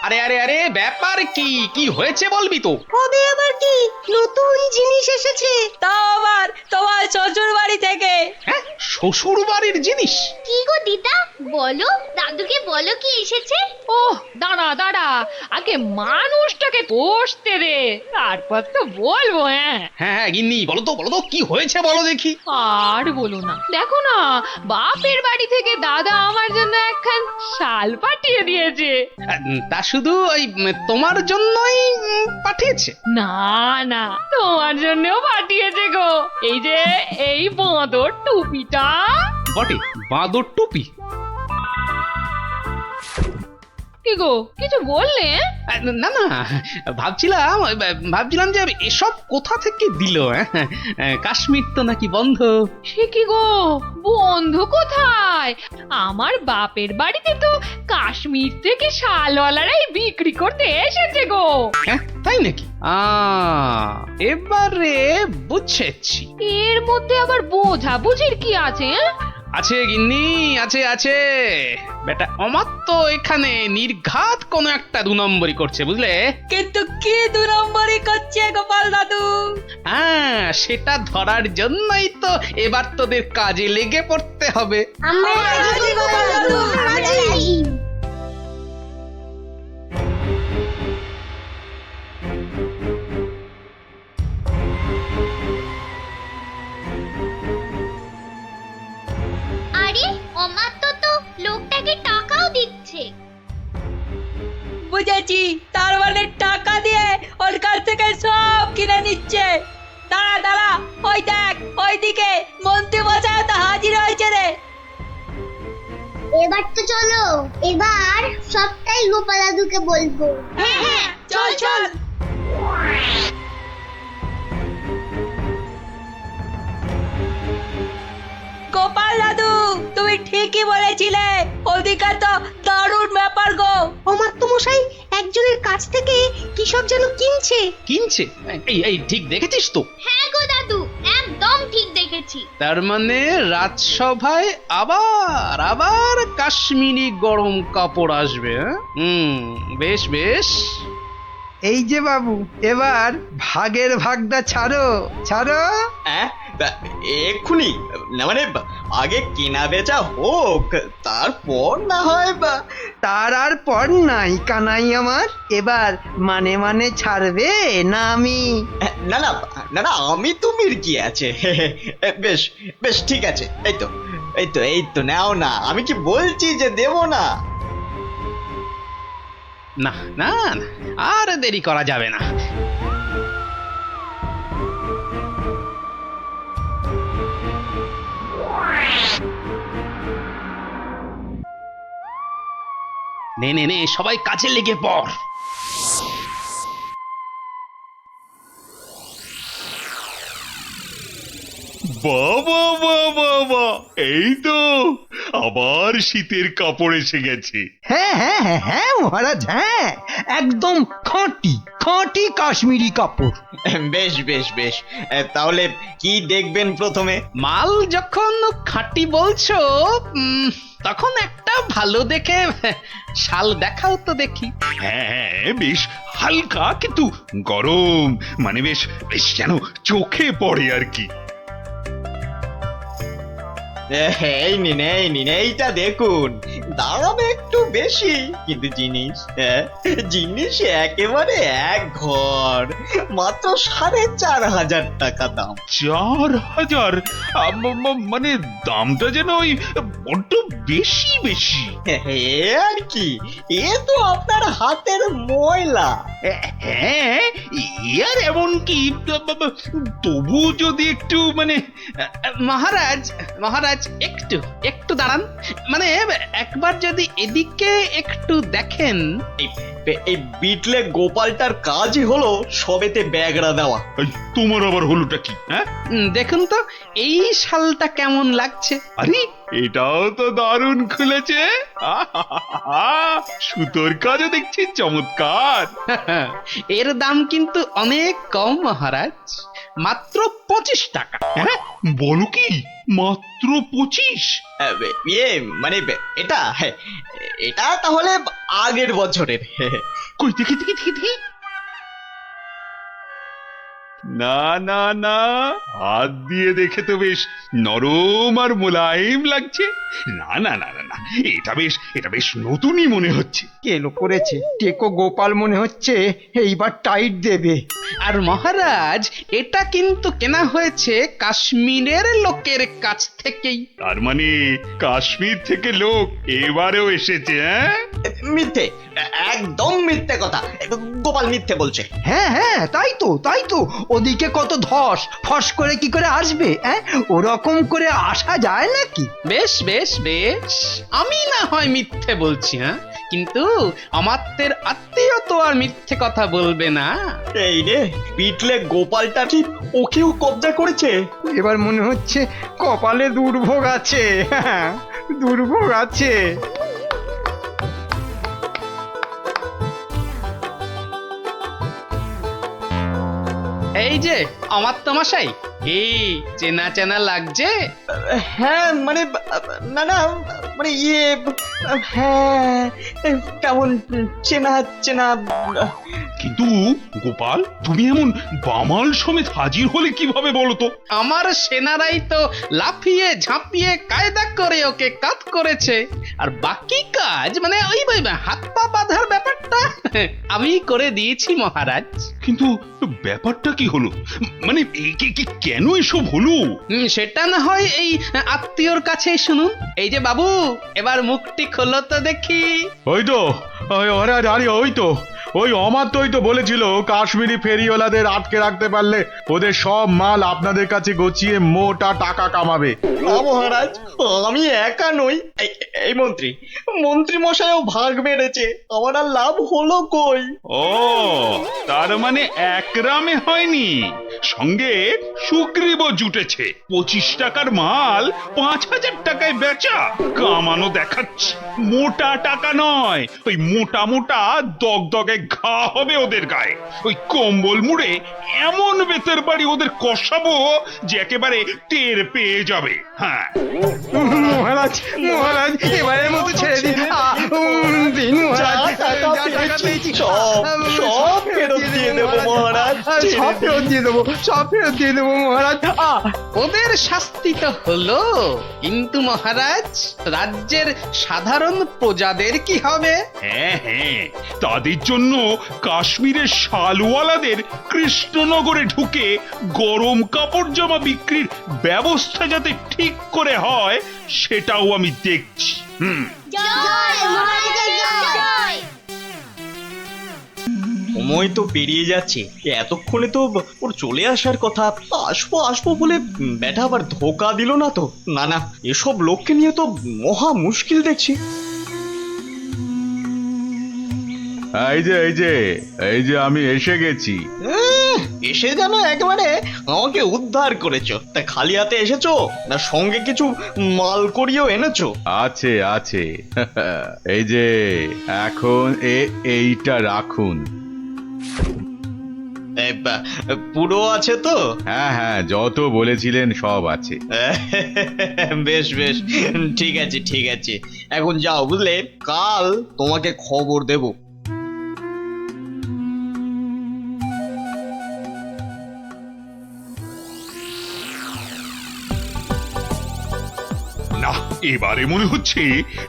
আরে আরে আরে, ব্যাপার কি? কি হয়েছে বলবি তো?
হবে আবার কি, নতুন জিনিস এসেছে, তাও আবার তোমার শ্বশুর বাড়ি থেকে।
হ্যাঁ, শ্বশুর বাড়ির জিনিস?
কি গো দিদা, বলো, দাদুকে বলো কি এসেছে।
ওহ, দাঁড়া দাঁড়া, আগে মানুষটাকে বসতে দে, তারপর তো বলবো। হ্যাঁ
হ্যাঁ গিন্নি, বলো তো কি হয়েছে, বলো দেখি।
আর বলো না, দেখো না, বাপের বাড়ি থেকে দাদা আমার জন্য একখান শাল পাঠিয়ে দিয়েছে।
তা শুধু ওই তোমার জন্যই পাঠিয়েছে?
না না, তোমার জন্যও পাঠিয়েছে গো। এই যে এই বাঁদর টুপিটা।
বটে, বাঁদর টুপি?
কি গো, কিছু বললে?
না না, ভাবছিলাম যে এসব কোথা থেকে দিল। কাশ্মীর তো নাকি বন্ধ।
সে কি গো, বন্ধু কোথায়? আমার বাপের বাড়িতে তো কাশ্মীর থেকে শালওয়ালারাই বিক্রি করতে এসেছে গো।
হ্যাঁ, তাই নাকি? এবারে বুঝেছি।
এর মধ্যে আবার বোঝাবুঝির কি আছে?
আছে গিন্নি, আছে। বেটা আমার তো এখানে নির্ঘাত কোনো একটা 2 নম্বরই করছে, বুঝলে?
কিন্তু কি 2 নম্বরই করছে গোপাল দাদু?
হ্যাঁ, সেটা ধরার জন্যই তো এবার তোদের কাজে লেগে পড়তে হবে।
আমরা রাজি গোপাল দাদু, রাজি।
আরে অমাত্য তো লোকটাকে টাকাও দিচ্ছে।
বুঝেছি, তার মানে টাকা দিয়ে ওর কাছ থেকে সব কিনে নিচ্ছে। দাঁড়া, ওই দেখ, ওইদিকে মন্ত্রী মশাই তো হাজির হয়েছে রে।
এবার তো চলো, এবার সবটাই গোপাল দাদুকে বলবো।
হ্যাঁ, চল। গোপাল দাদু, তুমি ঠিকই বলেছিলে, ওদিকে তো দারুণ ব্যাপার গো।
অমাত্যমশাই একজনের কাছ থেকে কি সব যেন কিনছে।
কিনছে? এই ঠিক দেখেছিস তো?
হ্যাঁ গো দাদু, একদম ঠিক দেখেছি।
তার মানে রাজসভায় আবার আবার কাশ্মীরি গরম কাপড় আসবে, হ্যাঁ? বেশ বেশ।
এই যে বাবু, এবার ভাগের ভাগটা ছাড়ো ছাড়ো।
এক্ষুনি না, মানে আগে কেনা বেচা হোক, তারপর না হয়
তার আর পর নাই কানাই আমার। এবার মানে মানে ছাড়বে না আমি?
না না না না, আমি তুমির কি আছে। বেশ বেশ ঠিক আছে, এই তো নাও না, আমি কি বলছি যে দেব না?
না না না, আর দেরি করা যাবে না। নে নে নে, সবাই কাজে লেগে পড়।
বাবা বাবা বাবা, এই তো আবার শীতের কাপড় এসে গেছে।
হ্যাঁ হ্যাঁ হ্যাঁ হ্যাঁ মহারাজ, হ্যাঁ একদম খাঁটি খাঁটি কাশ্মীরি কাপড়।
বেশ বেশ বেশ, তাহলে কি দেখবেন প্রথমে?
মাল যখন খাঁটি বলছো, তখন একটা ভালো দেখে শাল দেখাও তো দেখি।
হ্যাঁ, বেশ হালকা কিন্তু গরম, মানে বেশ বেশ যেন চোখে পড়ে আর কি।
এই নিন এইটা দেখুন, দাম একটু বেশি কিন্তু জিনিস একেবারে এক ঘর, মাত্র 4,500 টাকা দাম।
4,000? মানে দামটা যেন ওই বড্ড বেশি বেশি।
আর কি, এ তো আপনার হাতের ময়লা।
হ্যাঁ, আর এমন কি, তবু যদি একটু মানে
মহারাজ মহারাজ, একটু দাঁড়ান, মানে একবার যদি এদিকে একটু দেখেন।
এই বিটলে গোপালটার কাজই হলো সবেতে ব্যাগড়া দেওয়া।
তোমার আবার হলোটা কি? হ্যাঁ,
দেখুন তো এই শালটা কেমন লাগছে।
আরে এটাও তো দারুণ খুলেছে। সুতোর কাজও দেখছি চমৎকার।
এর দাম কিন্তু অনেক কম মহারাজ, মাত্র 25 টাকা।
হ্যাঁ, বলো কি, মাত্র 25?
মানে এটা তাহলে আগের বছরের।
কই দেখি। না না না, হাত দিয়ে দেখে তো বেশ নরম আর মোলায়েম লাগছে। না না না না না, এটা বেশ নতুনই মনে হচ্ছে।
কেলো করেছে, টেকো গোপাল মনে হচ্ছে এইবার টাইট দেবে।
আর মহারাজ, এটা কিন্তু কেনা হয়েছে কাশ্মীরের লোকের কাছ থেকেই।
তার মানে কাশ্মীর থেকে লোক এবারেও এসেছে? হ্যাঁ,
মিথ্যে, একদম মিথ্যে কথা, গোপাল মিথ্যে বলছে।
হ্যাঁ হ্যাঁ, তাই তো ওদিকে কত ধস, ফস করে কি করে আসবে? ওরকম করে আসা যায় নাকি?
বেশ বেশ বেশ, আমি না হয় মিথ্যে বলছি, হ্যাঁ, কিন্তু আমাদের আত্মীয় তো আর মিথ্যে কথা বলবে না।
এই রে, পিটলে গোপালটা কি ওকেও কবজা করেছে?
এবার মনে হচ্ছে কপালে দুর্ভোগ আছে। হ্যাঁ, দুর্ভোগ আছে।
এই যে অমাত্যমশাই, এই চেনা চেনা লাগছে।
হ্যাঁ মানে, না না মানে হ্যাঁ, কেমন চেনা চেনা।
কিন্তু গোপাল, তুমি এমন বামাল সমেত হাজির হলে কিভাবে বলো তো?
আমার সেনারাই তো লাফিয়ে ঝাঁপিয়ে কায়দা করে ওকে কাত করেছে, আর বাকি কাজ মানে ওই হাত পা বাঁধার ব্যাপারটা আমি করে দিয়েছি মহারাজ।
কিন্তু ব্যাপারটা কি হলো, মানে কেন এসব হলো?
সেটা না হয় এই আত্মীয়র কাছেই শুনুন। এই যে বাবু, এবার মুখটি খোলো তো দেখি।
ওই তো, ওই তো ওই অমাত্যই তো বলেছিল কাশ্মীরি ফেরিওয়ালাদের আটকে রাখতে পারলে ওদের সব মাল আপনাদের কাছে গছিয়ে মোটা টাকা কামাবে।
না মহারাজ, আমি একা নই, এই মন্ত্রী মন্ত্রী মশাইও ভাগ মেরেছে, আমার আর লাভ হলো কই?
ও তার মানে একরামে হয়নি, সঙ্গে সুগ্রীবও জুটেছে। 25 টাকার মাল 5000 টাকায় বেচা, কামানো দেখাচ্ছে। মোটা টাকা নয়, ওই মোটা মোটা দগদগে ঘা হবে ওদের গায়ে। ওই কম্বল মুড়ে এমন বেতের বাড়ি ওদের কষাবো যে একেবারে টের পেয়ে যাবে। হ্যাঁ
মহারাজ মহারাজ এবারের মতো ছেড়ে দিন। দিন মহারাজ,
টাকা পেয়েছি, সব ফেরত দিয়ে দেবো মহারাজ,
সব ফেরত দিয়ে দেবো, সব ফেরত দিয়ে দেবো মহারাজ।
ওদের শাস্তি তো হলো, কিন্তু মহারাজ রাজ্যের সাধারণ প্রজাদের কি হবে?
হ্যাঁ হ্যাঁ, তাদের জন্য কাশ্মীরের শালওয়ালাদের কৃষ্ণনগরে ঢুকে গরম কাপড় জামা বিক্রির ব্যবস্থা যাতে ঠিক করে হয় সেটাও আমি দেখছি।
সময় তো পেরিয়ে যাচ্ছে, এতক্ষণে তো ওর চলে আসার কথা। আসবো আসবো বলে ব্যাটা আবার ধোকা দিল না তো? না না, এসব লোককে নিয়ে তো মহা মুশকিল দেখছি।
এই যে আমি এসে গেছি।
এসে যেন একেবারে আমাকে উদ্ধার করেছো। তা খালি হাতে এসেছো না সঙ্গে কিছু মাল করিয়েও এনেছো?
আছে আছে এই যে এখন এইটা রাখুন।
পুরো আছে তো?
হ্যাঁ হ্যাঁ, যত বলেছিলেন সব আছে।
বেশ বেশ, ঠিক আছে ঠিক আছে, এখন যাও বুঝলে, কাল তোমাকে খবর দেব।
না, এবারে মনে হচ্ছে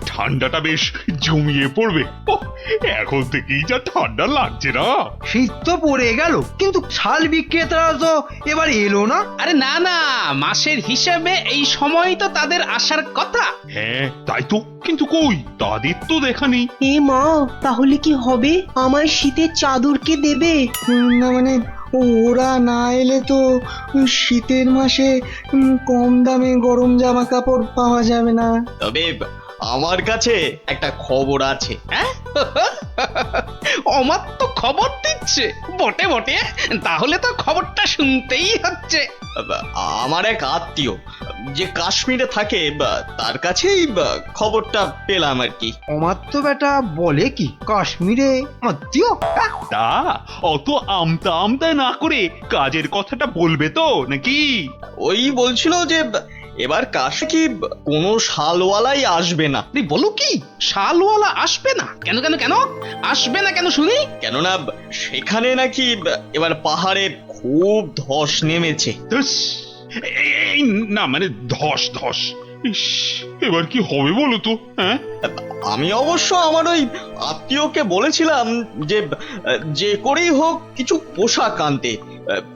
ঠান্ডাটা বেশ জমিয়ে পড়বে। ওহ, এখন থেকেই যা ঠান্ডা লাগছে না।
শীত তো পড়ে গেল, কিন্তু শাল বিক্রেতারা তো এবার এলো না।
আরে না না, মাসের হিসাবে এই সময় তো তাদের আসার কথা।
হ্যাঁ তাই তো, কিন্তু কই তাদের তো দেখা নেই।
এ মা, তাহলে কি হবে? আমার শীতের চাদর কে দেবে?
না মানে ওরা না এলে তো শীতের মাসে কম দামে গরম জামা কাপড় পাওয়া যাবে না। তবে আমার কাছে একটা খবর আছে।
হ্যাঁ অমার তো খবর দিচ্ছে বটে বটে, তাহলে তো খবরটা শুনতেই হচ্ছে।
আমার এক আত্মীয় যে কাশ্মীরে থাকে, তার কাছেই খবরটা পেলাম আর কি।
আমার তো বেটা বলে কি, কাশ্মীরে আত্মীয়?
তা অত আমতা আমতা না করে কাজের কথাটা বলবে তো নাকি?
ওই বলছিল যে এবার কাশে কি কোনো শালওয়ালাই আসবে না।
বলো কি, শালওয়ালা আসবে না? কেন কেন কেন আসবে না কেন শুনি?
কেননা সেখানে নাকি এবার পাহাড়ে খুব ধস নেমেছে।
এই না মানে ধস ধস, ইস, এবার কি হবে বলো তো? হ্যাঁ,
আমি অবশ্য আমার ওই আত্মীয়কে বলেছিলাম যে যে করেই হোক কিছু পোশাক আনতে,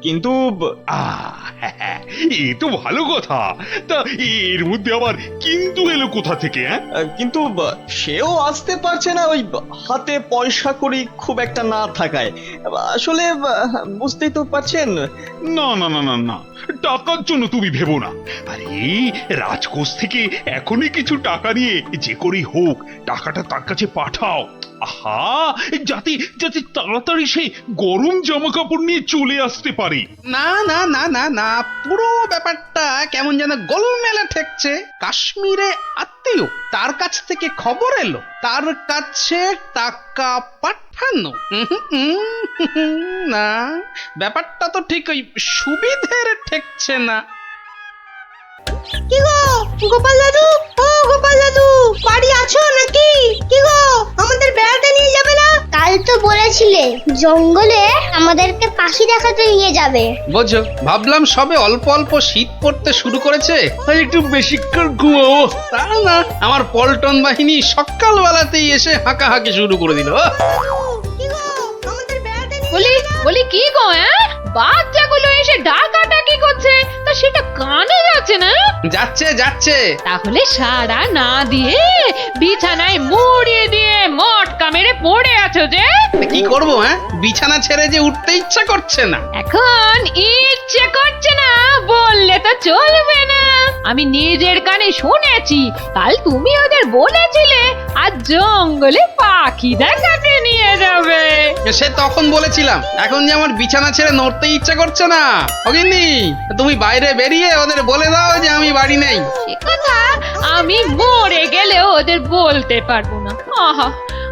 কিন্তু
এ তো ভালো কথা। তা এর মধ্যে আবার কিন্তু এলো কোথা থেকে?
কিন্তু সেও আসতে পারছে না, ওই হাতে পয়সা করি খুব একটা না থাকায়। আসলে বুঝতেই তো পারছেন।
না না না না না, টাকার জন্য তুমি ভেবো না। আরে রাজকোষ থেকে এখনই কিছু টাকা নিয়ে যে করেই হোক টাকাটা তার কাছে পাঠাও। আহা, যাতে যাতে তাড়াতাড়ি সে গরম জামা কাপড় নিয়ে চলে আসতে পারে।
না না না না না, পুরো ব্যাপারটা কেমন যেন গোলমেলে ঠেকছে। কাশ্মীরে আত্মীয়, তার কাছ থেকে খবর এলো, তার কাছে টাকা পাঠানো। না, ব্যাপারটা তো ঠিক ওই সুবিধের ঠেকছে না।
কি গো গোপাল দাদু, ও গোপাল দাদু, বাড়ি আছো নাকি? কি গো, আমাদের বেড়াতে নিয়ে যাবে না?
কাল তো বলেছিলে জঙ্গলে আমাদেরকে পাখি দেখাতে নিয়ে যাবে।
বোঝো, ভাবলাম সবে অল্প অল্প শীত পড়তে শুরু করেছে, তাই একটু বেশিক্ষণ ঘুমাবো। তা না, আমার পল্টন বাহিনী সকালবেলাতেই এসে হাঁকাহাঁকি শুরু করে দিল।
কি গো, আমাদের বেড়াতে নিয়ে
বলি বলি কি গো, হ্যাঁ বাচ্চাগুলো এসে ডাকাডাকি করছে, তা সেটা কানে যাচ্ছে না?
যাচ্ছে যাচ্ছে।
তাহলে সাড়া না দিয়ে বিছানায় মুড়িয়ে দিয়ে মটকা মেরে পড়ে আছো যে?
কি করব হ্যাঁ, বিছানা ছেড়ে যে উঠতে ইচ্ছা করছে না।
এখন ইচ্ছে করছে না বললে তো চলবে না। আমি নিজের কানে শুনেছি, কাল তুমি ওদের বলেছিলে আজ জঙ্গলে পাখি দেখাতে নিয়ে যাবে।
সে তখন বলেছিলাম, এখন যে আমার বিছানা ছেড়ে নড়তে ইচ্ছা করছে না। অগিন্নি, তুমি বাইরে বেরিয়ে ওদের বলে দাও যে আমি বাড়ি নেই।
সে কথা আমি মরে গেলেও ওদের বলতে পারবো না। আহা,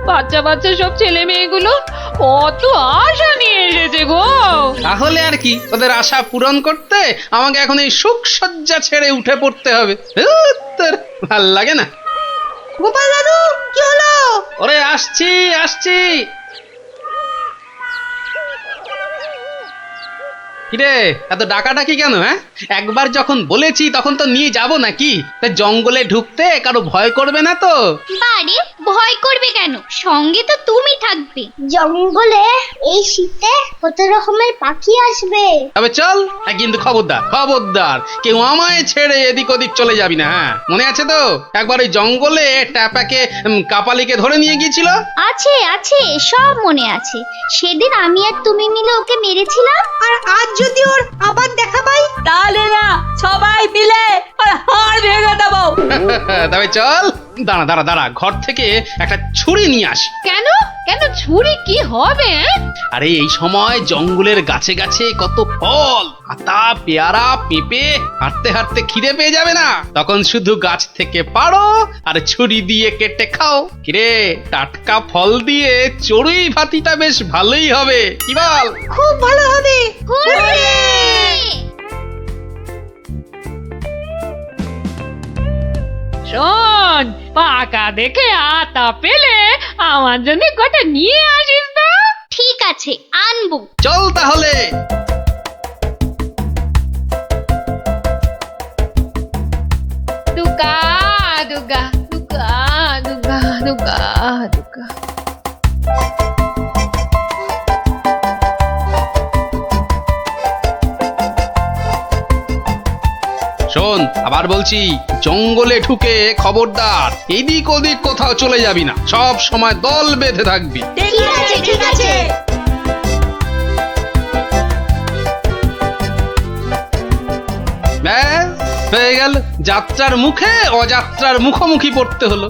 বাচ্চা বাচ্চা সব ছেলে মেয়েগুলো কত আশা নিয়ে এসেছে গো।
তাহলে আর কি, ওদের আশা পূরণ করতে আমাকে এখন এই সুখ সজ্জা ছেড়ে উঠে পড়তে হবে। ভাল লাগে না।
গোপাল দাদু কি হলো?
ওরে আসছি আসছি। কিরে এত ডাকাডাকি কেন? হ্যাঁ, একবার যখন বলেছি তখন তো নিয়ে যাব নাকি? তা জঙ্গলে ঢুকতে কারো ভয় করবে না তো?
বাড়ি ভয় করবে কেন? সঙ্গে তো তুমি থাকবে। জঙ্গলে এই শীতে কত রকমের পাখি আসবে।
তবে চল, কিন্তু খবরদার খবরদার কেউ আমায় ছেড়ে এদিক ওদিক চলে যাবি না। হ্যাঁ, মনে আছে তো একবার ওই জঙ্গলে ট্যাপাকে কাপালিকে ধরে নিয়ে গিয়েছিল?
আছে আছে, সব মনে আছে। সেদিন আমি আর তুমি মিলে ওকে মেরেছিলাম।
আর আজ যদি ওর আবার দেখা পাই,
তাহলে না সবাই মিলে ওর হাড় ভেঙে দেবো।
তবে চল, দাঁড়া দাঁড়া দাঁড়া, ঘর থেকে একটা ছুরি নিয়ে আসি।
কেন কেন ছুরি কি হবে?
আরে এই সময় জঙ্গলের গাছে গাছে কত ফল, আতা পেয়ারা পেঁপে, হাঁটতে হাঁটতে খিদে পেয়ে যাবে না? তখন শুধু গাছ থেকে পাড়ো আর ছুরি দিয়ে কেটে খাও। কিরে, টাটকা ফল দিয়ে চড়ুই ভাতিটা বেশ ভালোই হবে, কি বল?
খুব ভালো হবে।
শোন, পাকা দেখে আতা পেলে আমার জন্য কটা নিয়ে আসিস তো।
ঠিক আছে, আনবো।
চল তাহলে।
দুগা দুগা দুগা দুগা দুগা দুগা।
শোন, আবার বলছি, জঙ্গলে ঢুকে খবরদার এদিক ওদিক কোথাও চলে যাবি না। সব সময় দল বেঁধে থাকবি।
ঠিক আছে ঠিক আছে।
ব্যাস, হয়ে গেল। যাত্রার মুখে অযাত্রার মুখোমুখি পড়তে হলো।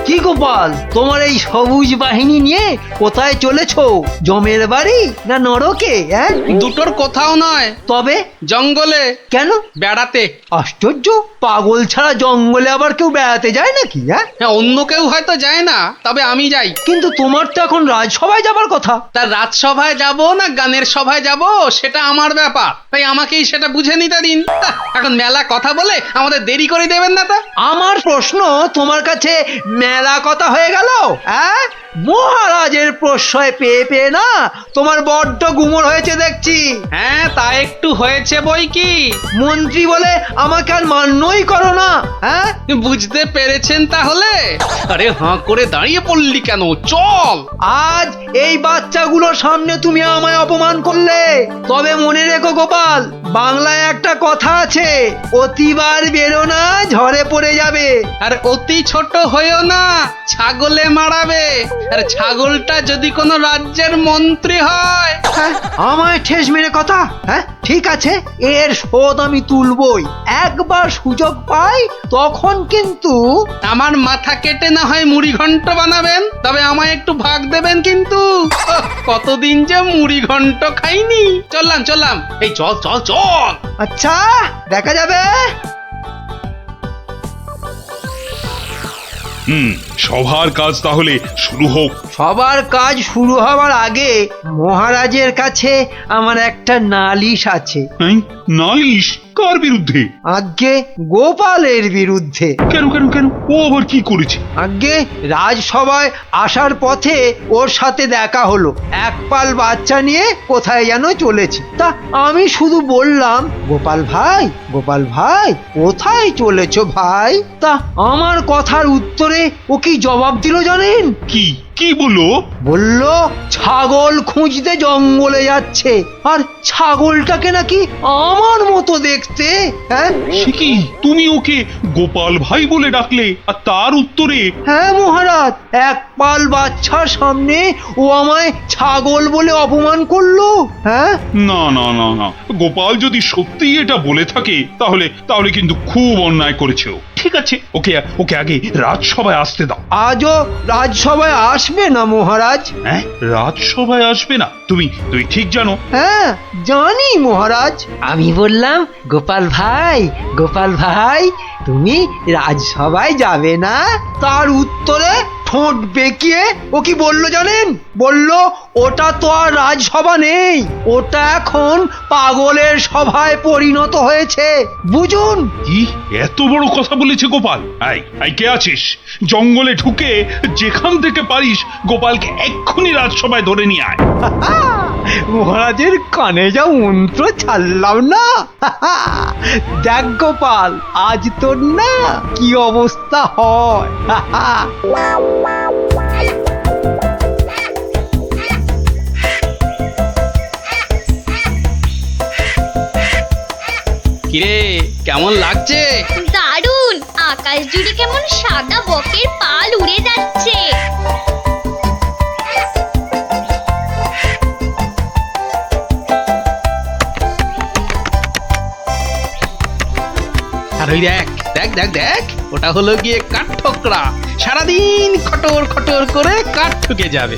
কি গোপাল, তোমার এই সবুজ বাহিনী নিয়ে কোথায় চলেছো? জমের বাড়ি না নরকে? হ্যাঁ,
দুটোর কোথাও নয়,
তবে
জঙ্গলে।
কেন?
বেড়াতে।
আশ্চর্য, পাগল ছাড়া জঙ্গলে আবার কেউ বেড়াতে যায় নাকি? হ্যাঁ,
অন্য কেউ হয়তো যায় না, তবে আমি যাই।
কিন্তু তোমার তো এখন রাজসভায় যাবার কথা।
তার রাজসভায় যাব না গানের সভায় যাব সেটা আমার ব্যাপার, তাই আমাকেই সেটা বুঝে নিতে দিন। এখন মেলা কথা বলে আমাদের দেরি করে দেবেন না তা?
আমার প্রশ্ন তোমার কাছে মেলা কথা হয়ে গেল? হ্যাঁ, মহারাজের প্রশ্রয় পেয়ে পেয়ে না তোমার বড্ড গুমর হয়েছে দেখছি।
হ্যাঁ, তা একটু হয়েছে বই কি।
মন্ত্রী বলে আমাকে আর মান্যই করো না। হ্যাঁ,
বুঝতে পেরেছেন তাহলে? আরে হাঁ করে দাঁড়িয়ে পড়লি কেন? চল।
আজ এই বাচ্চাগুলোর সামনে তুমি আমায় অপমান করলে, তবে মনে রেখো গোপাল, বাংলায় একটা কথা আছে, অতিবার বেরো না ঝড়ে পড়ে যাবে।
আর অতি ছোট হয়েও না, ছাগলে মারাবে। আর ছাগলটা যদি কোনো রাজ্যের মন্ত্রী হয়।
হ্যাঁ, আমায় ঠেস মেরে কথা। হ্যাঁ, ঠিক আছে, এর শোধ আমি তুলবই। একবার সুযোগ পাই তখন কিন্তু।
আমার মাথা কেটে না হয় মুড়ি ঘন্ট বানাবেন, তবে আমায় একটু ভাগ দেবেন কিন্তু। কতদিন যে মুড়ি ঘন্ট খাইনি। চললাম চললাম, এই চল চল চল।
আচ্ছা, দেখা যাবে।
সভার কাজ তাহলে শুরু হোক।
সবার কাজ শুরু হওয়ার আগে মহারাজের কাছে আমার একটা নালিশ আছে।
নালিশ? কার বিরুদ্ধে?
আজ্ঞে গোপালের বিরুদ্ধে।
কেন কেন কেন? ও আবার কি করেছে?
আজ্ঞে রাজসভায় আসার পথে ওর সাথে দেখা হলো, এক পাল বাচ্চা নিয়ে কোথায় যেন চলেছে। তা আমি শুধু বললাম, গোপাল ভাই, গোপাল ভাই, কোথায় চলেছো ভাই? তা আমার কথার উত্তরে ও কি জবাব দিল জানেন?
কি? কি বললো?
বলল ছাগল খুঁজতে জঙ্গলে যাচ্ছে, আর ছাগলটাকে নাকি আমার মতো দেখতে। হ্যাঁ
সে কি, তুমি ওকে গোপাল ভাই বলে ডাকলে, আর তার উত্তরে?
হ্যাঁ মহারাজ, এক পাল বাচ্চার সামনে ও আমায় ছাগল বলে অপমান করলো। হ্যাঁ
না না না না, গোপাল যদি সত্যি এটা বলে থাকে তাহলে কিন্তু খুব অন্যায় করেছে ও। ঠিক আছে, ওকে ওকে আগে রাজসভায় আসতে দাও।
আজও রাজসভায় আসবে না মহারাজ?
হ্যাঁ, রাজসভায় আসবে না? তুমি ঠিক জানো?
হ্যাঁ জানি মহারাজ। আমি বললাম, গোপাল ভাই তুমি রাজসভায় যাবে না? তার উত্তরে ঠোঁট বেঁকিয়ে ও কি বললো জানেন? বলল ওটা তো আর রাজসভা নেই, ওটা এখন পাগলের সভায় পরিণত হয়েছে, বুঝুন।
কি এত বড় কথা বলেছে গোপাল? আই কে আছিস? জঙ্গলে ঢুকে যেখান থেকে পারিস গোপালকে এক্ষুনি রাজসভায় ধরে নিয়ে আয়।
মহারাজের কানে যা মন্ত্র ছাড়লাম না, দেখ গোপাল, আজ তোর না কি অবস্থা হয়।
কিরে, কেমন লাগছে?
দারুণ! আকাশ জুড়ে কেমন সাদা বকের পাল উড়ে যাচ্ছে।
আর ওই দেখ দেখ দেখ দেখ, ওটা হলো গিয়ে কাঠ ঠোকরা, সারাদিন খটর খটর করে কাঠ ঠুকে যাবে।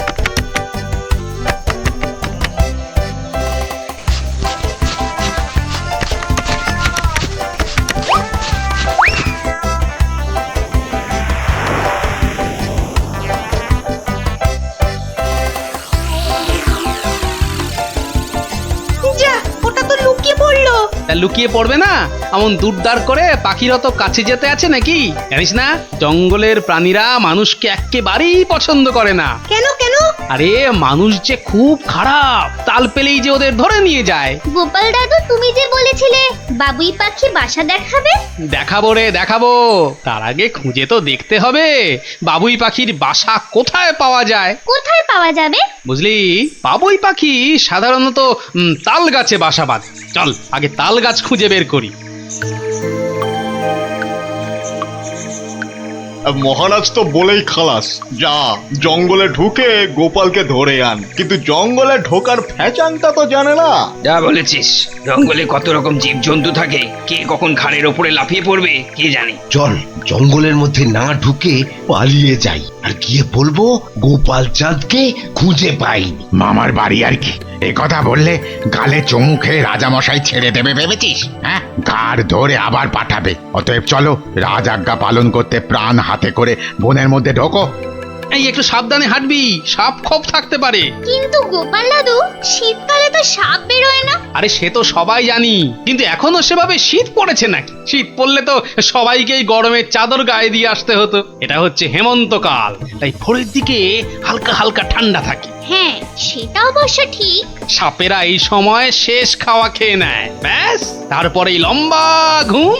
যা, ওটা তো লুকিয়ে পড়লো।
তা লুকিয়ে পড়বে না? এমন দুরদার করে পাখিরা তো কাছে যেতে আছে নাকি? জানিস না, জঙ্গলের প্রাণীরা মানুষকে একেবারেই পছন্দ করে না।
কেন কেন?
আরে মানুষ যে খুব খারাপ, তাল পেলেই যে ওদের ধরে নিয়ে যায়।
গোপাল দাদু, তুমি যে বলেছিলে বাবুই পাখি বাসা দেখাবে।
দেখাবো রে, দেখাবো। তার আগে খুঁজে তো দেখতে হবে বাবুই পাখির বাসা কোথায় পাওয়া যায়।
কোথায় পাওয়া যাবে?
বুঝলি, বাবুই পাখি সাধারণত তাল গাছে বাসা বাঁধে। চল আগে তাল গাছ খুঁজে বের করি।
মহারাজ তো বলেই খালাস, যা জঙ্গলে ঢুকে গোপালকে ধরে আন। কিন্তু জঙ্গলে ঢোকার ফ্যাচাংটা তো জানে না।
যা বলেছিস, জঙ্গলে কত রকম জীবজন্তু থাকে, কে কখন ঘাড়ের ওপরে লাফিয়ে পড়বে কে জানে।
চল জঙ্গলের মধ্যে না ঢুকে পালিয়ে যাই, আর গিয়ে বলবো গোপাল চাঁদকে খুঁজে পাইনি।
মামার বাড়ি আর কি, এ কথা বললে গালে চুমু খেয়ে রাজামশাই ছেড়ে দেবে ভেবেছিস? হ্যাঁ, ঘাড় ধরে আবার পাঠাবে। অতএব চলো, রাজ আজ্ঞা পালন করতে প্রাণ হাতে করে বনের মধ্যে ঢোকো।
এই একটু সাবধানে হাঁটবি, সাপ খোপ থাকতে পারে।
কিন্তু গোপাল দাদু, শীতকালে তো সাপ বেরোয় না।
আরে সে তো সবাই জানি, কিন্তু এখনো সেভাবে শীত পড়েছে নাকি? শীত পড়লে তো সবাইকেই গরমের চাদর গায়ে দিয়ে আসতে হতো। এটা হচ্ছে হেমন্তকাল, তাই ভোরের দিকে হালকা হালকা ঠান্ডা থাকে।
হ্যাঁ, সেটা অবশ্য ঠিক।
সাপেরা এই সময় শেষ খাওয়া খেয়ে নেয়, ব্যাস তারপরেই লম্বা ঘুম।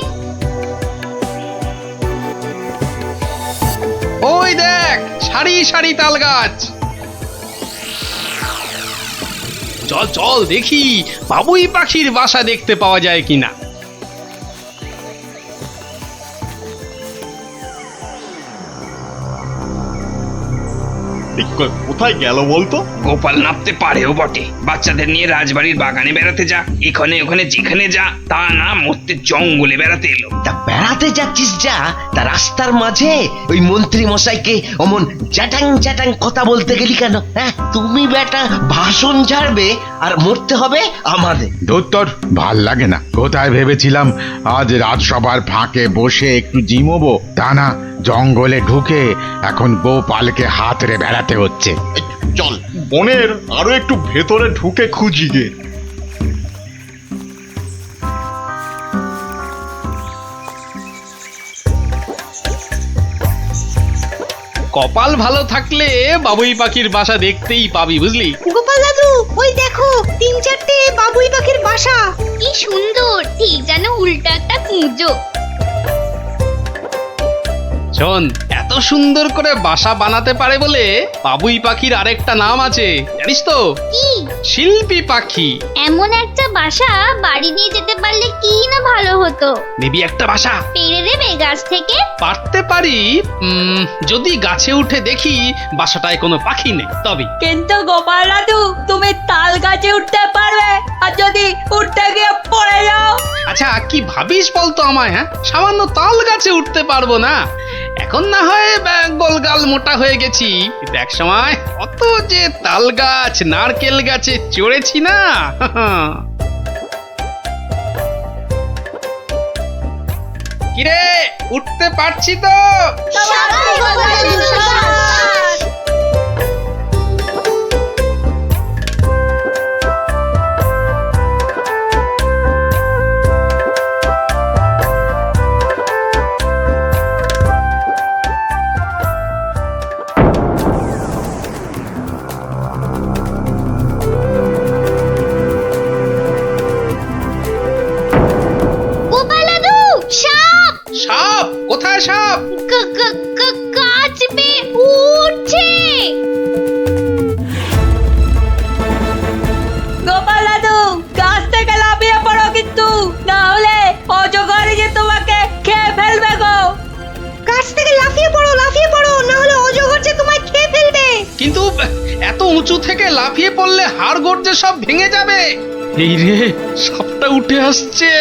ওই দেখ, সারি সারি তাল গাছ। চল চল দেখি বাবুই পাখির বাসা দেখতে পাওয়া যায় কিনা।
কোথায় গেল বলতো?
গোপাল নাপতে পারেও বটে, বাচ্চাদের নিয়ে রাজবাড়ির বাগানে বেড়াতে যা, এখানে ওখানে যেখানে যা, তা না মরতে জঙ্গলে বেড়াতে এলো।
তা বেড়াতে যাচ্ছিস যা, তা রাস্তার মাঝে ওই মন্ত্রী মশাইকে অমন চ্যাটাং চ্যাটাং কথা বলতে গেলি কেন? হ্যাঁ, তুমি বেটা ভাষণ ঝাড়বে আর মরতে হবে আমাদের।
ধুত্তর, ভাল লাগে না। কোথায় ভেবেছিলাম আজ রাজসভার ফাঁকে বসে একটু জিমবো, তা না, জঙ্গলে ঢুকে এখন গোপালকে হাতড়ে বেড়াতে হচ্ছে।
চল বনের আরো একটু ভেতরে ঢুকে খুঁজি গে।
কপাল ভালো থাকলে বাবুই পাখির বাসা দেখতেই পাবি, বুঝলি?
গোপাল দাদু, ওই দেখো 3-4টে বাবুই পাখির বাসা।
কি সুন্দর, ঠিক যেন উল্টা একটা কুঁজো।
শোন, এত সুন্দর করে বাসা বানাতে পারে বলে বাবুই পাখির আরেকটা নাম আছে, জানিস তো?
কি?
শিল্পী পাখি।
এমন একটা বাসা বাড়ি নিয়ে যেতে পারলে কি না ভালো হতো।
নিবি একটা বাসা?
পেড়ে দেবে গাছ থেকে?
পারতে পারি, যদি গাছে উঠে দেখি বাসাটায় কোনো পাখি নেই তবে।
কিন্তু গোপাল দাদু, তুমি তাল গাছে উঠতে পারবে? আর যদি উঠতে গিয়ে পড়ে যাও?
আচ্ছা কি ভাবিস বলতো আমায়? হ্যাঁ, সামান্য তাল গাছে উঠতে পারবো না। এখন না হয় গোলগাল মোটা হয়ে গেছি, কিন্তু এক সময় অত যে তাল গাছ নারকেল গাছে চড়েছি না। কিরে, উঠতে পারছি তো? সাপ? কোথায় সাপ?
গাছ বেয়ে উঠছে।
গোপাল দাদু, গাছ থেকে লাফিয়ে পড়ো কিন্তু, না হলে অজগর যে তোমাকে খেয়ে ফেলবে গো।
গাছ থেকে লাফিয়ে পড়ো, না হলে অজগর যে তোমায় খেয়ে ফেলবে।
কিন্তু এত উঁচু থেকে লাফিয়ে পড়লে হাড় গোড় যে সব ভেঙে যাবে। এই রে, সাপটা উঠে আসছে,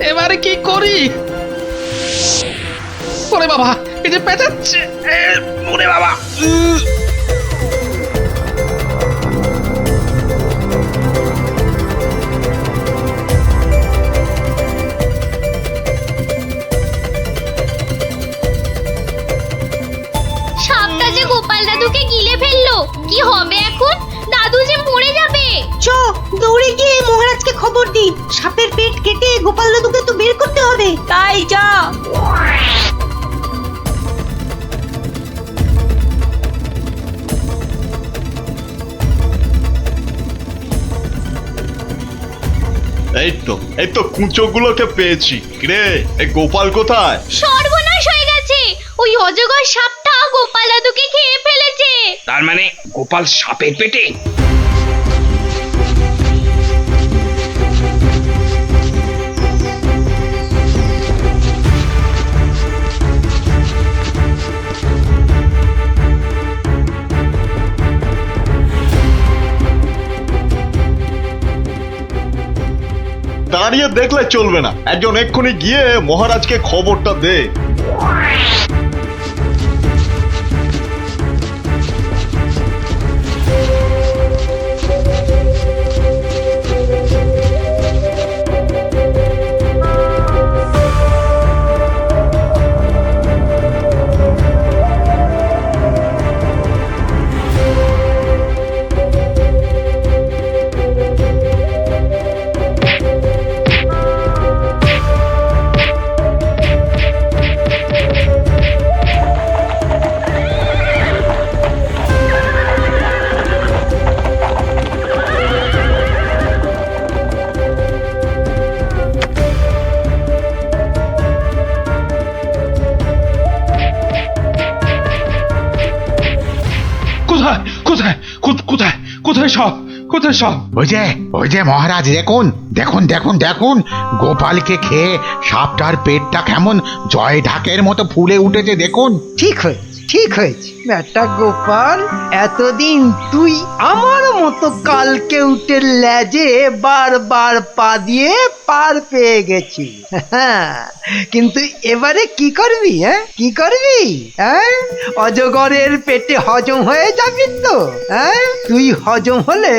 এবারে কি করি? ওরে বাবা, এই যে পেঁচাচ্ছে। ওরে বাবা,
সাপটা যে গোপাল দাদুকে গিলে ফেললো, কি হবে এখন? দাদু যে মরে যাবে।
চ, দৌড়ে গিয়ে মহারাজকে খবর দি। সাপের পেট কেটে গোপাল দাদুকে তো বের করতে হবে।
তাই যা।
এই তো কুঁচোগুলোকে পেয়েছি। রে, এই গোপাল কোথায়?
সর্বনাশ হয়ে গেছে, ওই অজগর সাপটা গোপাল দাদুকে খেয়ে ফেলেছে।
তার মানে গোপাল সাপের পেটে?
দাঁড়িয়ে দেখলে চলবে না, একজন এক্ষুনি গিয়ে মহারাজকে খবরটা দে।
কোথায় সব? কোথায় সব?
ওই যে মহারাজ, দেখুন দেখুন দেখুন দেখুন, গোপালকে খেয়ে সাপটার পেটটা কেমন জয় ঢাকের মতো ফুলে উঠেছে, দেখুন।
ঠিক হয়েছে বেটা গোপাল, এতদিন তুই আমার মতো কালকে উঠে লেজে বারবার পা দিয়ে পার পেয়ে গেছি। কিন্তু এবারে কি করবি? কি করবি? অজগরের পেটে হজম হয়ে যাবি তো? তুই হজম হলে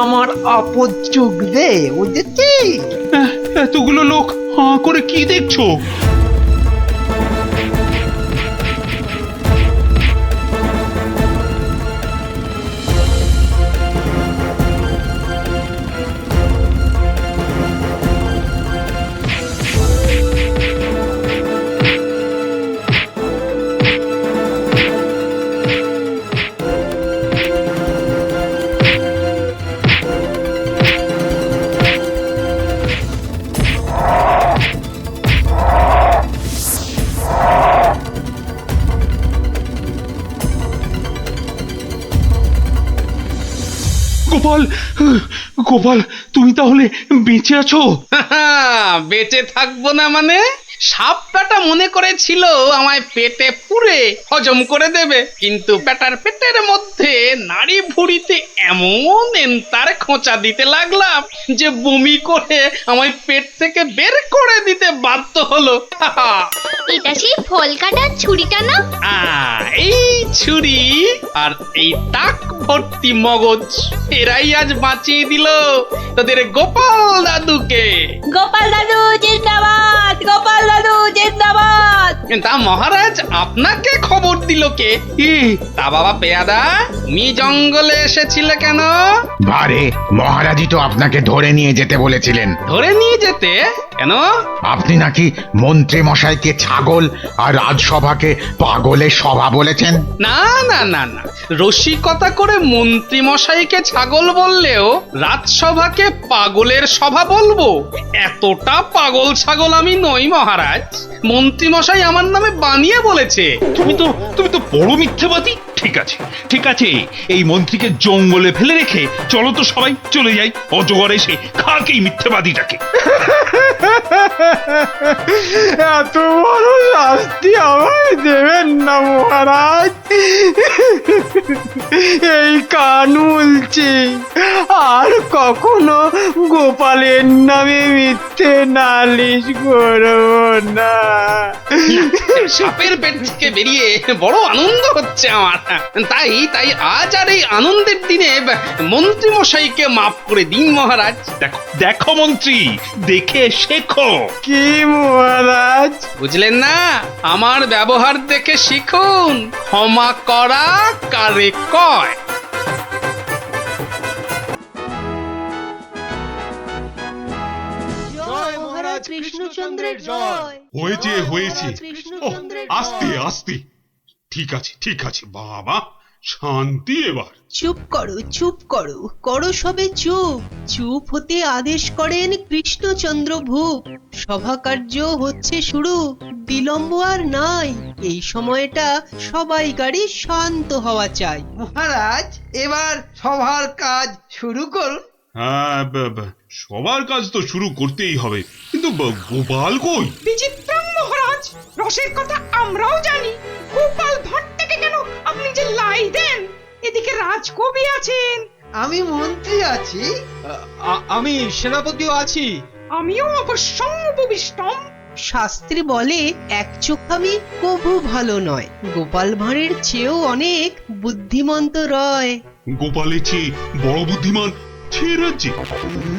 আমার আপদ চুকবে, বুঝেছিস?
এতগুলো লোক হাঁ করে কি দেখছো? গোপাল, গোপাল তুমি তাহলে বেঁচে আছো?
বেঁচে থাকবো না মানে? সাপটা মনে করেছিল আমায় পেটে পুরে হজম করে দেবে, কিন্তু বেটার পেটের মধ্যে নাড়ি ভুঁড়িতে এমন এন্তার খোঁচা দিতে লাগলাম যে বমি করে আমায় পেট থেকে বের করে দিতে বাধ্য হলো।
এটা সেই ফল কাটার ছুরিটা না?
এই ছুরি আর এই টাক ভর্তি মগজ এরাই আজ বাঁচিয়ে দিল তোদের গোপাল দাদুকে।
গোপাল দাদু জিন্দাবাদ, গোপাল দাদু জিন্দাবাদ।
তা মহারাজ আপনাকে খবর দিল কে? তা বাবা পেয়াদা, মি জঙ্গলে এসেছিলে কেন?
বারে মহারাজই তো আপনাকে ধরে নিয়ে যেতে বলেছিলেন।
ধরে নিয়ে যেতে কেন?
আপনি নাকি মন্ত্রী মশাইকে ছাগল আর রাজসভাকে পাগলের সভা বলেছেন।
না না না না, রসিকতা করে মন্ত্রী মশাইকে ছাগল বললেও রাজসভাকে পাগলের সভা বলবো? এতটা পাগল ছাগল আমি নই মহারাজ। মন্ত্রী মশাই আমার নামে বানিয়ে বলেছে।
তুমি তো বড় মিথ্যাবাদী। ঠিক আছে ঠিক আছে, এই মন্ত্রীকে জঙ্গলে ফেলে রেখে চলো তো সবাই চলে যাই। অজগর এসে খাক এই মিথ্যাবাদীটাকে।
এত বড় শাস্তি আমায় দেবেন না মহারাজ। এই কান উলছি, আর কখনো গোপালের নামে মিথ্যে নালিশ করব না।
সাপের পেট থেকে বেরিয়ে বড় আনন্দ হচ্ছে আমার। তাই তাই আজ আর এই আনন্দের দিনে মন্ত্রী মশাইকে মাফ করে দিন মহারাজ।
দেখো দেখো মন্ত্রী, দেখে শেখো।
কি মহারাজ?
বুঝলেন না? আমার ব্যবহার দেখে শিখুন, ক্ষমা করা কারে কয়।
জয় মহারাজ কৃষ্ণচন্দ্রের জয়।
হয়েছে হয়েছে, ওহ, আস্তে আস্তে। ঠিক আছে ঠিক আছে বাবা, শান্তি এবার।
চুপ করো চুপ করো, করো সবে চুপ। চুপ হতে আদেশ করেন কৃষ্ণচন্দ্র ভূপ। সভা কার্য হচ্ছে শুরু, বিলম্ব আর নাই। এই সময়টা সবাইকারই শান্ত হওয়া চাই।
মহারাজ এবার সবার কাজ শুরু করুন।
হ্যাঁ, সবার কাজ তো শুরু করতেই হবে, কিন্তু গোপাল কই?
বিচিত্রম মহারাজ, রসের কথা আমরাও জানি। গোপাল ভাঁড় থেকে কেন আপনি যে লাই দেন? এদিকে রাজকবি আছেন,
আমি মন্ত্রী আছি, আমি সেনাপতিও আছি।
আমিও অবশ্যম উপবিষ্টম।
শাস্ত্রী বলে এক চোখামি কভু ভালো নয়। গোপাল ভাঁড়ের চেয়েও অনেক বুদ্ধিমন্ত রয়।
গোপালের চেয়ে বড় বুদ্ধিমান রাজ্যে?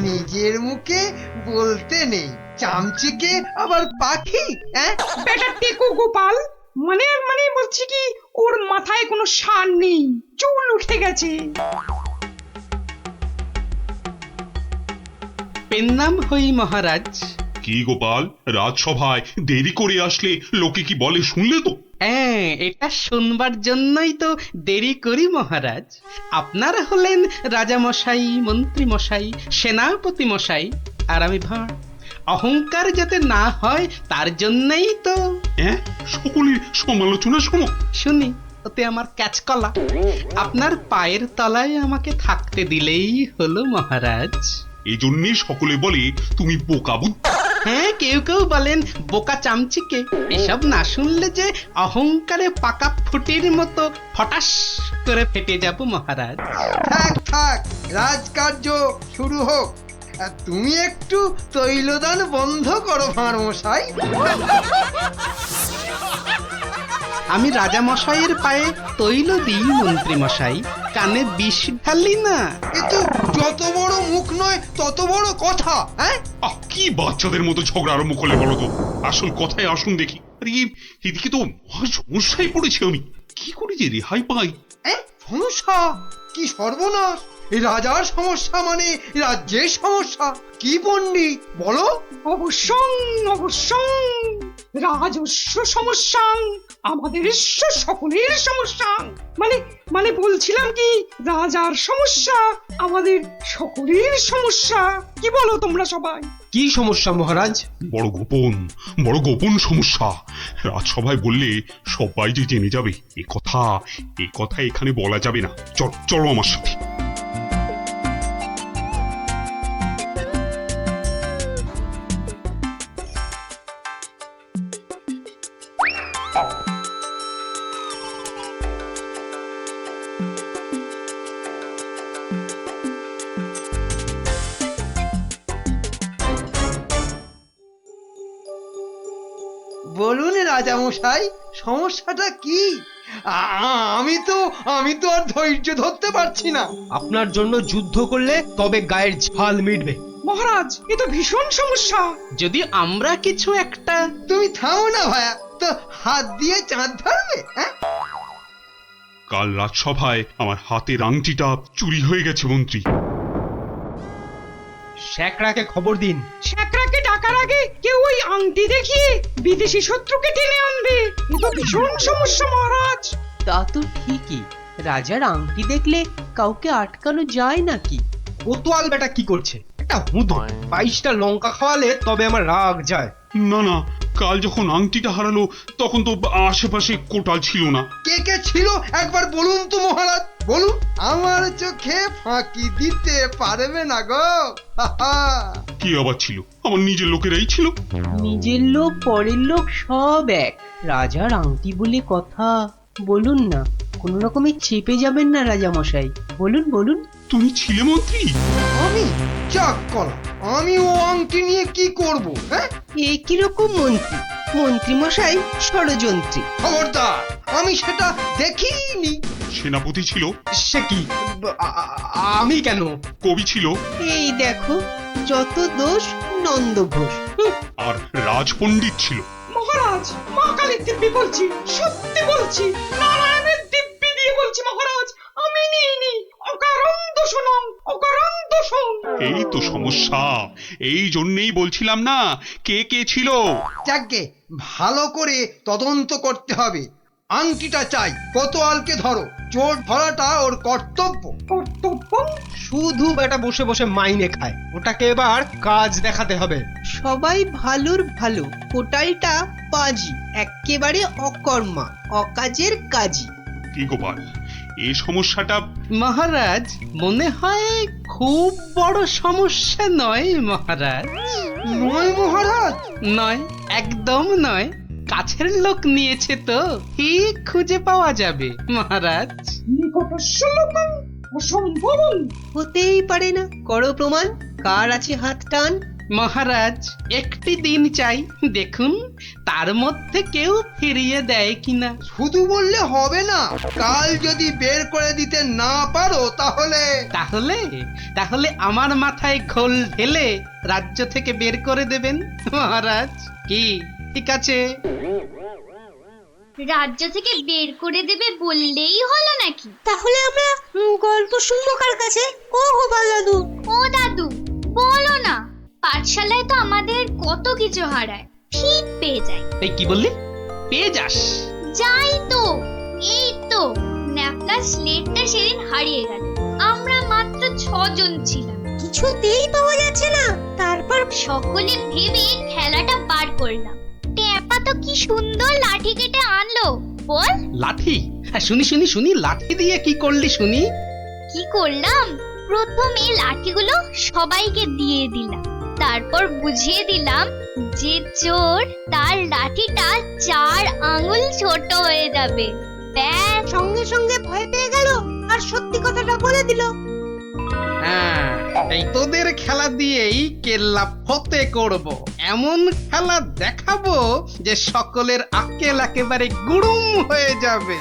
নিজের মুখে বলতে নেই, চামচিকে আবার পাখি।
বেটা টেকো গোপাল, মানে মানে বলছি কি, ওর মাথায় কোনো সার নেই, চুল উঠে গেছে।
পেন্নাম হই মহারাজ।
কি গোপাল, রাজসভায় দেরি করে আসলে লোকে কি বলে শুনলে তো?
হ্যাঁ, এটা শুনবার জন্যই তো দেরি করি মহারাজ। আপনারা হলেন রাজামশাই, মন্ত্রী মশাই, সেনাপতি মশাই, আর আমি ভাঁড়। অহংকার যাতে না হয় তার জন্যই তো।
সকলের সমালোচনা শোনো।
শুনি, ওতে আমার ক্যাচকলা। আপনার পায়ের তলায় আমাকে থাকতে দিলেই হলো মহারাজ।
এই জন্যই সকলে বলে তুমি বোকা বুদ্ধি।
হ্যাঁ, কেউ কেউ বলেন বোকা চামচিকে। এসব না শুনলে যে অহংকারে পাকা ফুটির মতো ফটাস করে ফেটে যাব মহারাজ।
থাক থাক, রাজকার্য শুরু হোক। তুমি একটু তৈলদান বন্ধ করো ভাঁড় মশাই।
আমি রাজা মশাইয়ের পায়ে তৈল দিই মন্ত্রী মশাই, কানে বিষ ঢালি না।
কিন্তু যত বড় মুখ নয় তত বড় কথা।
কি বাচ্চাদের মতো ঝগড়া আরম্ভ করলে বলো তো? আসল কথায় আসুন দেখি। আরে এদিকে তো মহা সমস্যায় পড়েছি আমি, কি করে যে রেহাই পাই?
সমস্যা? কি সর্বনাশ! এই রাজার সমস্যা মানে রাজ্যের সমস্যা। কি পণ্ডিত বলো?
অবশ্যং অবশ্যং, রাজস্ব সমস্যা, আমাদের সকলের সমস্যা। মানে মানে বলছিলাম কি, রাজার সমস্যা আমাদের সকলের সমস্যা। কি বলো তোমরা সবাই?
কি সমস্যা মহারাজ? বড় গোপন সমস্যা। রাজসভায় বললে সবাই যে জেনে যাবে, এ কথা এখানে বলা যাবে না। চলো আমার সাথে।
বলুন রাজামশাই, সমস্যাটা কি? আমি তো আর ধৈর্য ধরতে পারছি না।
আপনার জন্য যুদ্ধ করলে তবে গায়ের ঝাল মিটবে।
মহারাজ এ তো ভীষণ সমস্যা। যদি আমরা কিছু একটা
তুমি থামো না ভায়া, তো হাত দিয়ে চাঁদ ধরবে? হ্যাঁ,
কাল রাজসভায় আমার হাতের আংটিটা চুরি হয়ে গেছে মন্ত্রী।
শ্যাকরাকে খবর দিন।
শ্যাকরাকে ডাকার আগে কেউ ওই আংটি দেখিয়ে বিদেশি শত্রুকে টেনে আনবে। এ তো ভীষণ সমস্যা মহারাজ।
তা তো ঠিকই, রাজার আংটি দেখলে কাউকে আটকানো যায় নাকি?
কোতোয়াল বেটা কি করছে? একটা হুঁদো 22টা লঙ্কা খাওয়ালে তবে আমার রাগ যায়।
না না, কাল যখন আংটিটা হারালো তখন তো আশেপাশে কোটাল ছিল না।
কে কে ছিল একবার বলুন তো মহারাজ, বলুন। আমার চোখে ফাঁকি দিতে পারবে না গো।
কি আবার ছিল? আমার নিজের লোকেরাই ছিল।
নিজের লোক পরের লোক সব এক। রাজার আংটি বলে কথা, বলুন না, কোনো রকমে চেপে যাবেন না রাজামশাই, বলুন বলুন।
তুমি ছিলে মন্ত্রী?
আমি চাক করা, আমি ও আংটি নিয়ে কি করব? হ্যাঁ,
এ কিরকম মন্ত্রী? মন্ত্রী মশাই ষড়যন্ত্রী।
খবরদার, আমি সেটা দেখিনি।
সেনাপতি ছিল?
সে কি? আমি কেন?
কবি ছিল?
এই দেখো, যত দোষ নন্দ ঘোষ।
আর রাজপণ্ডিত ছিল?
মহারাজ মা কালীর দিব্যি বলছি, সত্যি বলছি, নারায়ণের দিব্যি দিয়ে বলছি মহারাজ, আমি নিইনি। অকারণ দোষণং, অকারণ দোষণ।
এই তো সমস্যা। এই জন্যই বলছিলাম না কে কে ছিল।
যাকে ভালো করে তদন্ত করতে হবে। আংটিটা চাই, কোতোয়ালকে ধরো। চোর ধরাটা ওর কর্তব্য।
কর্তব্য?
শুধু বেটা বসে বসে মাইনে খায়, ওটাকে এবার কাজ দেখাতে হবে।
সবাই ভালোর ভালো, কোটালটা পাজি, একেবারে অকর্মা, অকাজের কাজী।
কি গোপাল, এই সমস্যাটা?
মহারাজ মনে হয় খুব বড় সমস্যা নয় মহারাজ।
নয় মহারাজ?
নয়, একদম নয়। কাছের লোক নিয়েছে তো ঠিক খুঁজে পাওয়া যাবে মহারাজ।
নিকটস্য লোকং অসম্ভবং।
হতেই পারে না, করো প্রমাণ। কার আছে হাত টান?
মহারাজ একটি দিন চাই, দেখুন তার মধ্যে কেউ ফিরিয়ে দেয় কিনা।
শুধু বললে হবে না, কাল যদি বের করে দিতে না পারো তাহলে
তাহলে তাহলে আমার মাথায় ঘোল ঢেলে রাজ্য থেকে বের করে দেবেন মহারাজ। কি ঠিক আছে?
রাজ্য থেকে বের করে দেবে বললেই হলো নাকি?
তাহলে আমরা গল্প শুনবো কার কাছে? ও গোপাল দাদু,
ও দাদু বলো না, পাঠশালায় তো আমাদের কত কিছু হারায়, ঠিক পেয়ে যায়।
এই কি বললি? পেয়ে যাস?
যাই তো, এই তো ন্যাপলা স্লেটটা সেদিন হারিয়ে গেল। আমরা মাত্র 6 জন ছিলাম,
কিছুতেই পাওয়া যাচ্ছে না। তারপর
সকলে ভেবে খেলাটা বার করলাম। ট্যাপা তো কি সুন্দর লাঠি কেটে আনলো, বল।
লাঠি? হ্যাঁ, শুনি শুনি শুনি, লাঠি দিয়ে কি করলি শুনি?
কি করলাম, প্রথমে লাঠিগুলো সবাইকে দিয়ে দিলাম, তারপর বুঝিয়ে দিলাম যে চোর তার লাঠিটা 4 আঙ্গুল ছোট হয়ে যাবে। ব্যাস,
সঙ্গে সঙ্গে ভয় পেয়ে গেল আর সত্যি কথাটা বলে দিল।
হ্যাঁ, এই তোদের খেলা দিয়েই কেল্লা ফতে করব। এমন খেলা দেখাবো যে সকলের আক্কেল একেবারে গুড়ুম হয়ে যাবে।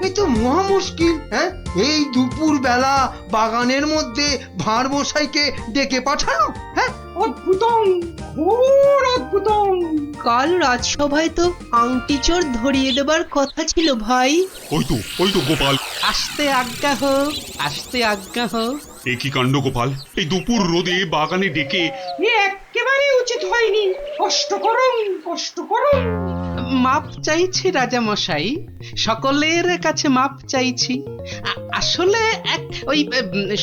এই তো মহা মুশকিল। হ্যাঁ, এই দুপুর বেলা বাগানের মধ্যে ভাঁড় মশাইকে ডেকে পাঠানো। হ্যাঁ,
অদ্ভুতং, ঘোর অদ্ভুতং।
কাল রাজসভায় তো আংটি চোর ধরিয়ে দেবার কথা ছিল ভাই।
ওই তো গোপাল।
আসতে আজ্ঞা হোক, আসতে আজ্ঞা হোক।
এ কি কাণ্ড গোপাল, এই দুপুর রোদে বাগানে ডেকে?
এ একেবারে উচিত হয়নি। কষ্ট করুন, কষ্ট করুন।
মাপ চাইছি রাজা মশাই, সকলের কাছে মাপ চাইছি। আসলে এক ওই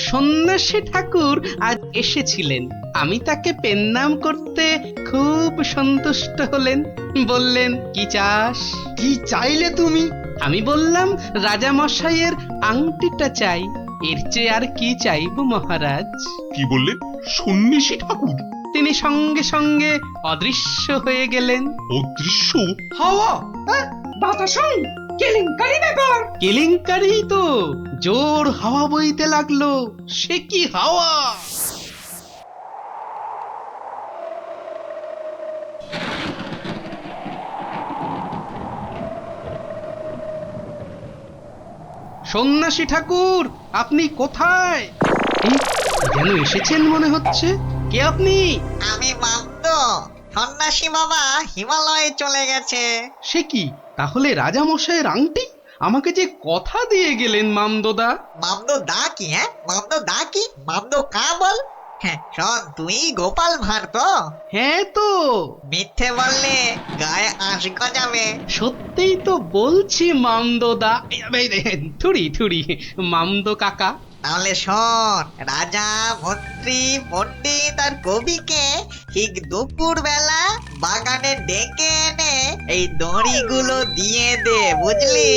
সন্ন্যাসী ঠাকুর আজ এসেছিলেন। আমি তাকে পেন্নাম করতে খুব সন্তুষ্ট হলেন। বললেন কি চাস?
কি চাইলে তুমি?
আমি বললাম রাজা মশাইয়ের আংটিটা চাই। এর চেয়ে আর কি চাইবো মহারাজ?
কি বললেন? সন্ন্যাসী ঠাকুর?
তিনি সঙ্গে সঙ্গে অদৃশ্য হয়ে গেলেন।
অদৃশ্য?
হাওয়া?
বাতাসং, কেলেঙ্কারি ব্যাপার।
কেলেঙ্কারি তো, জোর হাওয়া বইতে লাগলো। সে কি হাওয়া! সন্ন্যাসী ঠাকুর, আপনি কোথায়? এই, যেন এসেছেন মনে হচ্ছে। কে আপনি?
আমি মামদ। সন্ন্যাসী বাবা হিমালয়ে চলে গেছে।
সে কি, তাহলে রাজা মশাইয়ের আংটি? আমাকে যে কথা দিয়ে গেলেন মামদোদা।
মামদ দা কি? হ্যাঁ, মামদ দা কি? মামদ কা বল? হ্যাঁ শোন, তুই গোপাল ভাঁড় তো?
হ্যাঁ তো।
মিথ্যে বললে গায়ে আঁশ গজাবে।
সত্যিই তো বলছি মামদোদা। থুড়ি থুড়ি মামদো কাকা।
তাহলে শোন, রাজা মন্ত্রী পণ্ডিত আর কবিকে ঠিক দুপুর বেলা বাগানে ডেকে এনে এই দড়িগুলো দিয়ে দে, বুঝলি?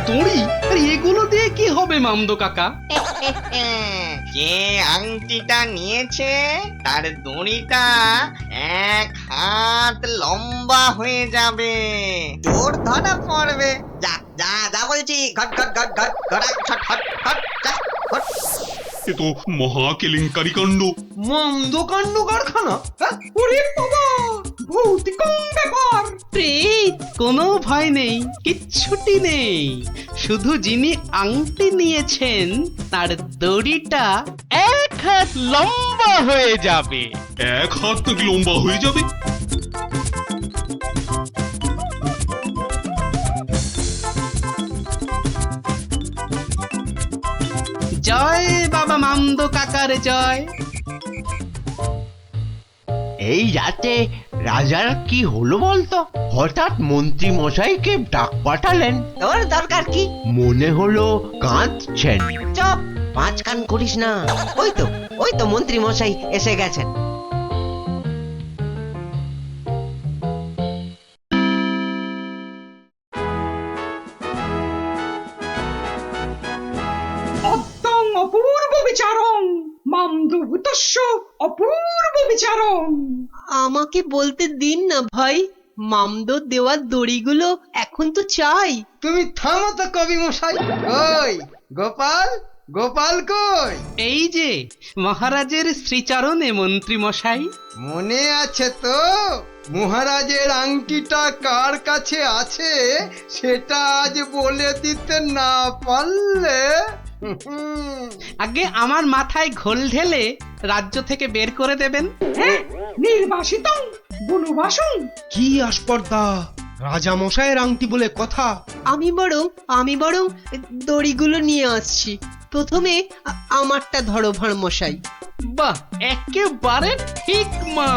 দড়ি? আর এগুলো দিয়ে কি হবে মামদো কাকা?
যে আংটিটা নিয়েছে তার দড়িটা 1 হাত লম্বা হয়ে যাবে। তোর ধরা পড়বে। যা যা যা বলছি, ঘট ঘট ঘট ঘট ঘট ঘট ঘট ঘট যা ঘট।
এ তো মহা কেলেঙ্কারি কাণ্ড।
মন্দ কাণ্ড কারখানা? হ্যাঁ? ওরে বাবা, ভৌতিকম ব্যাপার।
প্রেত, কোনো ভয় নেই, কিচ্ছুটি নেই। শুধু যিনি আংটি নিয়েছেন তার দড়িটা 1 হাত লম্বা হয়ে যাবে।
1 হাত নাকি লম্বা হয়ে যাবে?
জয় বাবা মামদো কাকার জয়।
এই রাতে রাজার কি হলো বলতো? হঠাৎ মন্ত্রী মশাইকে ডাক পাঠালেন।
তোর দরকার কি?
মনে হলো কাঁদছেন।
চুপ, পাঁচ কান করিস না। ওই তো মন্ত্রী মশাই এসে গেছেন।
অদ্যং অপূর্ব বিচারং মামদভূতস্য অপূর্ব বিচারং।
আমাকে বলতে দিন না ভাই, মামদো দেওয়ার দড়িগুলো এখন তো চাই।
তুমি থামো তো কবি মশাই। কই গোপাল? গোপাল কই?
এই যে মহারাজের শ্রীচরণে মন্ত্রী মশাই।
মনে আছে তো? মহারাজের আংটিটা কার কাছে আছে সেটা আজ বলে দিতে না পারলে
আগে আমার মাথায় ঘোল ঢেলে রাজ্য থেকে বের করে দেবেন।
হ্যাঁ, নির্বাসিতং বনবাসং।
কি আস্পর্ধা! রাজা মশাইয়ের আংটি বলে কথা।
আমি বরং দড়িগুলো নিয়ে আসছি। প্রথমে আমারটা ধরো ভাঁড় মশাই।
বাহ, একেবারে ঠিক মা।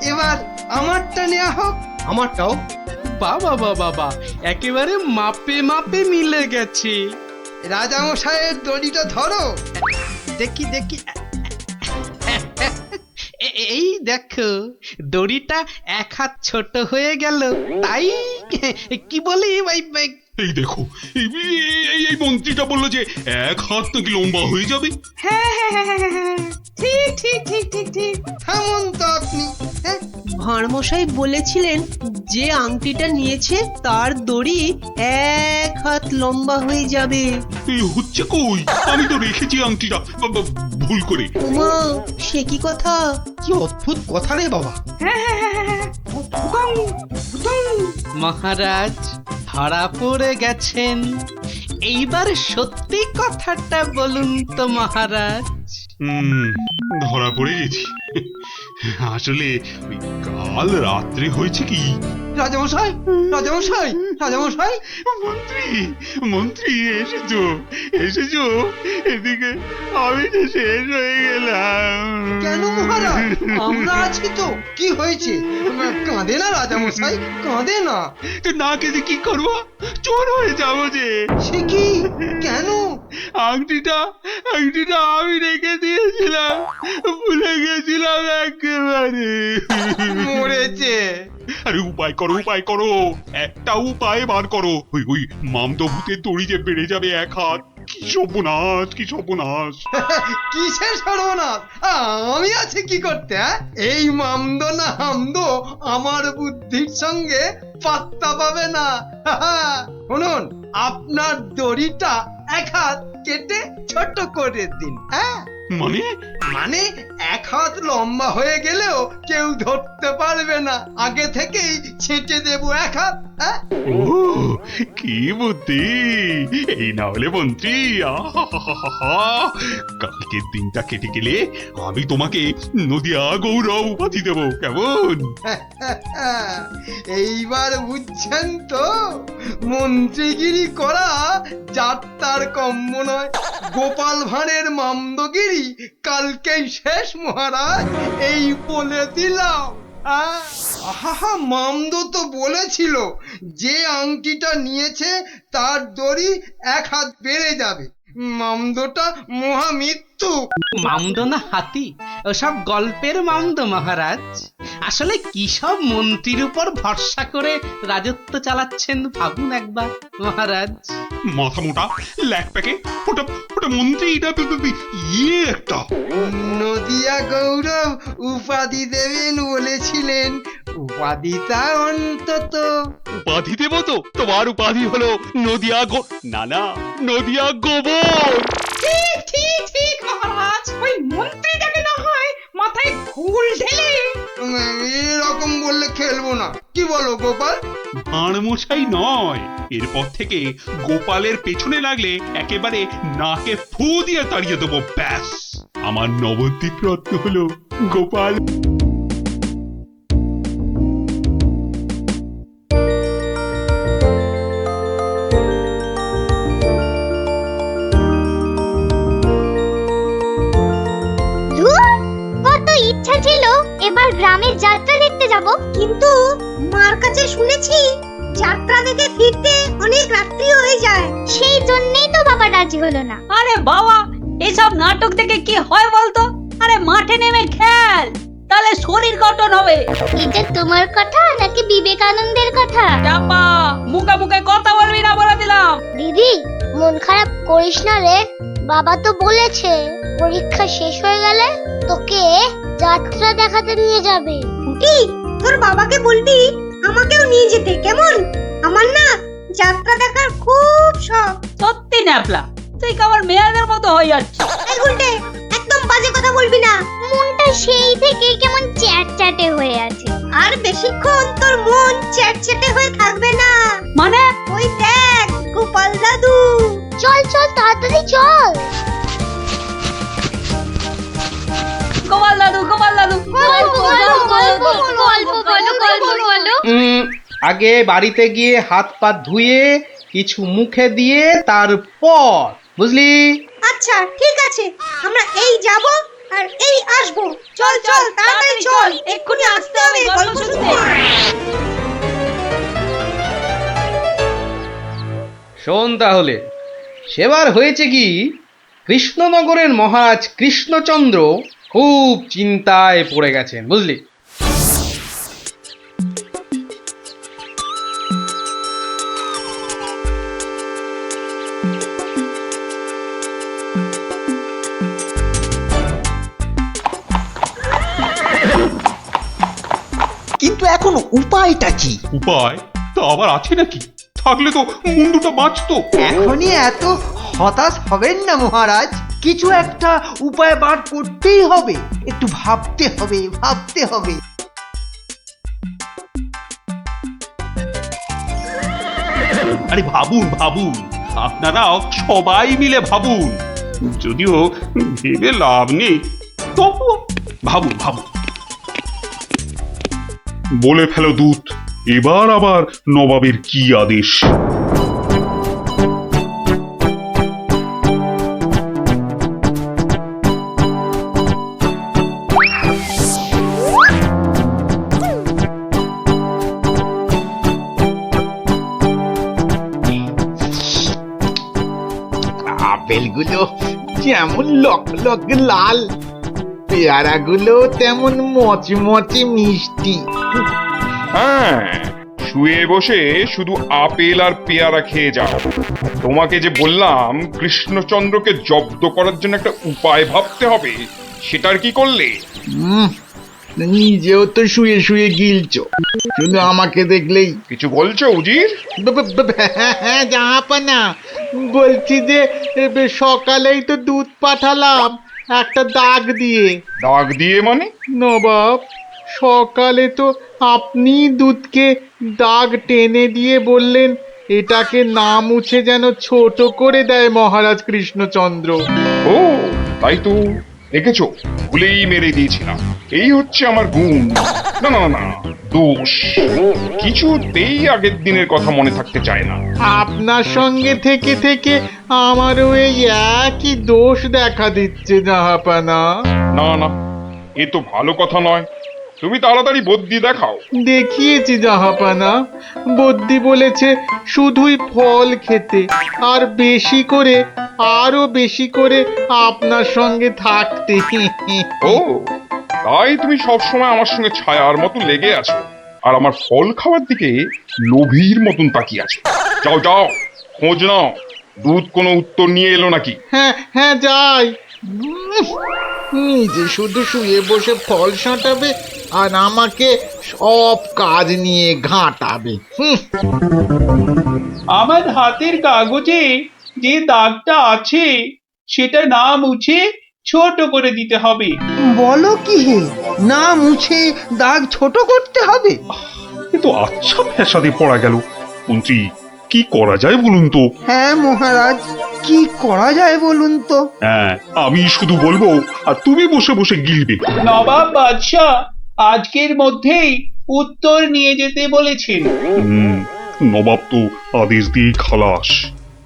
এবার আমারটা নেওয়া হোক। আমারটাও।
বাবা বাবা বাবা, একেবারে মাপে মাপে মিলে গেছে।
রাজা মশাইয়ের দড়িটা ধরো।
দেখি দেখি। এই দেখো, দড়িটা 1 হাত ছোট হয়ে গেল। তাই কি বলি
এই দেখো, এই মন্ত্রীটা বললো যে 1 হাত নাকি লম্বা হয়ে যাবে।
হ্যাঁ হ্যাঁ হ্যাঁ হ্যাঁ হ্যাঁ, ঠিক ঠিক ঠিক ঠিক ঠিক।
থামুন তো আপনি।
ভাঁড় মশাই বলেছিলেন যে আংটিটা নিয়েছে তার দড়ি 1 হাত লম্বা হয়ে যাবে।
এই হচ্ছে কই? আমি তো রেখেছি আংটিটা ভুল করে।
ওমা, সে কি কথা!
কি অদ্ভুত কথা রে বাবা।
হ্যাঁ হ্যাঁ হ্যাঁ হ্যাঁ, ভুতং, ভুতং।
মহারাজ ধরা পড়ে গেছেন। এইবার সত্যি কথাটা বলুন তো মহারাজ।
ধরা পড়ে গেছি। আসলে ওই কাল রাত্রে হয়েছে কি,
রাজামশাই, রাজামশাই, রাজামশাই।
মন্ত্রী মন্ত্রী এসেছো, এসেছো এদিকে। আমি তো শেষ হয়ে গেলাম।
কেন মহারাজ? আমরা আছি তো। কি হয়েছে? কাঁদে না রাজামশাই, কাঁদে না।
তো না কেঁদে কি করবো? চোর হয়ে যাবো যে।
সে কি? কেন?
আংটিটা আমি রেখে দিয়েছিলাম, ভুলে গেছিলাম একেবারে।
মরেছে।
আরে উপায় করো, উপায় করো, একটা উপায় বার করো। ওই মামদভূতের দড়ি যে বেড়ে যাবে 1 হাত। কি সর্বনাশ, কি সর্বনাশ।
কিসের সর্বনাশ? আমি আছি কি করতে? এই মামদো না হামদো আমার বুদ্ধির সঙ্গে পাত্তা পাবে না। শুনুন, আপনার দড়িটা 1 হাত কেটে ছোট করে দিন। হ্যাঁ, মানে 1 হাত লম্বা হয়ে গেলেও কেউ ধরতে পারবে না। আগে থেকেই ছেটে দেবো 1 হাত।
ও কি বুদ্ধি! এই না হলে মন্ত্রী, আহাহাহাহা! কালকের দিনটা কেটে গেলে আমি তোমাকে নদিয়া গৌরব উপাধি দেবো, কেমন?
এইবার বুঝছেন তো, মন্ত্রীগিরি করা যাত্রার কম্ম নয়। গোপাল ভাঁড়ের মামদগিরি কালকেই শেষ মহারাজ, এই বলে দিলাম। আহা, মামদো তো বলেছিল যে আংটিটা নিয়েছে তার দড়ি 1 হাত বেড়ে যাবে। মামদোটা মহামৃত্যু।
মামদো না হাতি, ওসব গল্পের মামদো মহারাজ। আসলে কি সব মন্ত্রীর উপর ভরসা করে রাজত্ব চালাচ্ছেন ভাবুন একবার মহারাজ।
মাথা মোটা ল্যাক প্যাকে ওটা ওটা মন্ত্রী, এটা ইয়ে একটা।
নদিয়া গৌরব উপাধি দেবেন বলেছিলেন, উপাধিটা অন্তত।
উপাধি দেব তো? তোমার উপাধি হলো নদিয়া না না, নদিয়া গোবর।
ঠিক ঠিক ঠিক মহারাজ, ওই মন্ত্রীটাকে না হয় মাথায় ঘুল ঢেলে।
এরকম বললে খেলবো না, কি বলো গোপাল?
ভাঁড় মশাই নয়, এরপর থেকে গোপালের পেছনে লাগলে একেবারে নাকে ফু দিয়ে তাড়িয়ে দেবো, ব্যাস। আমার নবদ্বীপ রত্ন হলো গোপাল।
কত ইচ্ছা ছিল এবার গ্রামের যাত্রা দেখতে যাব, কিন্তু মার কাছে শুনেছি যাত্রা দেখে ফিরতে অনেক রাত্রি হয়ে যায়। সেই জন্যই তো বাবা রাজি হলো না।
আরে বাবা, এইসব নাটক দেখে কি হয় বলতো? আরে মাঠে নেমে খেল, তাহলে শরীর গঠন হবে।
এটা তোমার কথা নাকি বিবেকানন্দের কথা?
চাপা, মুখে মুখে কথা বলবি না বলে দিলাম।
দিদি, মন খারাপ করিস না রে। বাবা তো বলেছে পরীক্ষা শেষ হয়ে গেলে তোকে যাত্রা দেখাতে নিয়ে যাবে। পুটি, তোর বাবাকে বলবি আমাকেও নিয়ে যেতে, কেমন? আমার না যাত্রা দেখার খুব শখ।
সত্যি ন্যাপলা, তুই কেমন মেয়েদের মতো হয়ে যাচ্ছিস।
এই গুলটে, একদম বাজে কথা বলবি না। মনটা সেই থেকে কেমন চ্যাটচ্যাটে হয়ে আছে। আর বেশিক্ষণ তোর মন চ্যাটচ্যাটে হয়ে থাকবে না।
মানে?
ওই দেখ গোপাল দাদু। চল চল তাড়াতাড়ি চল।
গোপাল দাদু, গোপাল দাদু,
গল্প বলো।
আগে বাড়িতে গিয়ে হাত পা ধুয়ে কিছু মুখে দিয়ে তারপর, বুঝলি?
আচ্ছা ঠিক আছে, আমরা এই যাব আর এই আসব। চল চল তাড়াতাড়ি চল, এক্ষুনি আসতে হবে গল্প শুনতে।
শোন তাহলে, সেবার হয়েছে কি, কৃষ্ণনগরের মহারাজ কৃষ্ণচন্দ্র খুব চিন্তায় পড়ে গেছেন, বুঝলি?
কিন্তু এখন উপায়টা কি?
উপায় তো আবার আছে নাকি? থাকলে তো মুন্ডুটা বাঁচতো।
এখনই এত হতাশ হবেন না মহারাজ, কিছু একটা উপায় বার করতেই হবে। একটু ভাবতে হবে, ভাবতে হবে।
আরে ভাবুন ভাবুন, আপনারাও সবাই মিলে ভাবুন। যদিও ভেবে লাভ নেই, তবুও ভাবুন ভাবুন। বলে ফেলো দূত, এবার আবার নবাবের কি আদেশ?
আপেলগুলো যেমন লক লক লাল, পেয়ারাগুলো তেমন মচমচে মিষ্টি।
হ্যাঁ, শুয়ে বসে শুধু আপেল আর পেয়ারা খেয়ে যাও। তোমাকে যে বললাম কৃষ্ণচন্দ্রকে জব্দ করার জন্য একটা উপায় ভাবতে হবে, সেটার কি করলে?
নিজেও তো শুয়ে শুয়ে গিলছো, শুধু আমাকে দেখলেই।
কিছু বলছো উজির?
হ্যাঁ জাহাপানা, বলছি যে সকালেই তো দুধ পাঠালাম একটা দাগ দিয়ে।
দাগ দিয়ে মানে?
নবাব,
সকালে তো আপনি দুধকে দাগ টেনে দিয়ে বললেন এটাকে না মুছে যেন ছোট করে দেয় মহারাজ কৃষ্ণচন্দ্র।
ও তাই তো, দেখেছো, ভুলেই মেরে দিয়েছিলাম। এই হচ্ছে আমার গুণ, না না না দোষ। কিছুতেই আগের দিনের কথা মনে থাকতে চায় না।
আপনার সঙ্গে থেকে থেকে আমারও এই একই দোষ দেখা দিচ্ছে জাহাপানা।
না না, এ তো ভালো কথা নয়। তুমি তাড়াতাড়ি বুদ্ধি দেখাও।
দেখিয়েছি জাহাপানা, বদ্যি বলেছে শুধুই ফল খেতে আর বেশি করে, আরো বেশি করে আপনার সঙ্গে থাকতে।
ও তাই তুমি সবসময় আমার সঙ্গে ছায়ার মতো লেগে আছো, আর আমার ফল খাওয়ার দিকে লোভীর মতন তাকিয়ে আছো। যাও যাও, খোঁজ নাও, দুধ কোনো উত্তর নিয়ে এলো নাকি।
হ্যাঁ হ্যাঁ যাই। নিজে শুধু শুয়ে বসে ফল সাঁটাবে আর আমাকে সব কাজ নিয়ে ঘাঁটাবে।
আমার হাতের কাগজে যে দাগটা আছে সেটা না মুছে ছোট করে দিতে হবে।
বলো কি হে, না মুছে দাগ ছোট করতে হবে?
এ তো আচ্ছা ফ্যাসাদে পড়া গেল। মন্ত্রী, কি করা যায় বলুন তো?
হ্যাঁ মহারাজ, কি করা যায় বলুন তো?
হ্যাঁ, আমি শুধু বলবো আর তুমি বসে বসে গিলবে।
নবাব বাদশাহ আজকের মধ্যেই উত্তর নিয়ে যেতে বলেছেন।
নবাব তো আদেশ দিয়ে খালাস।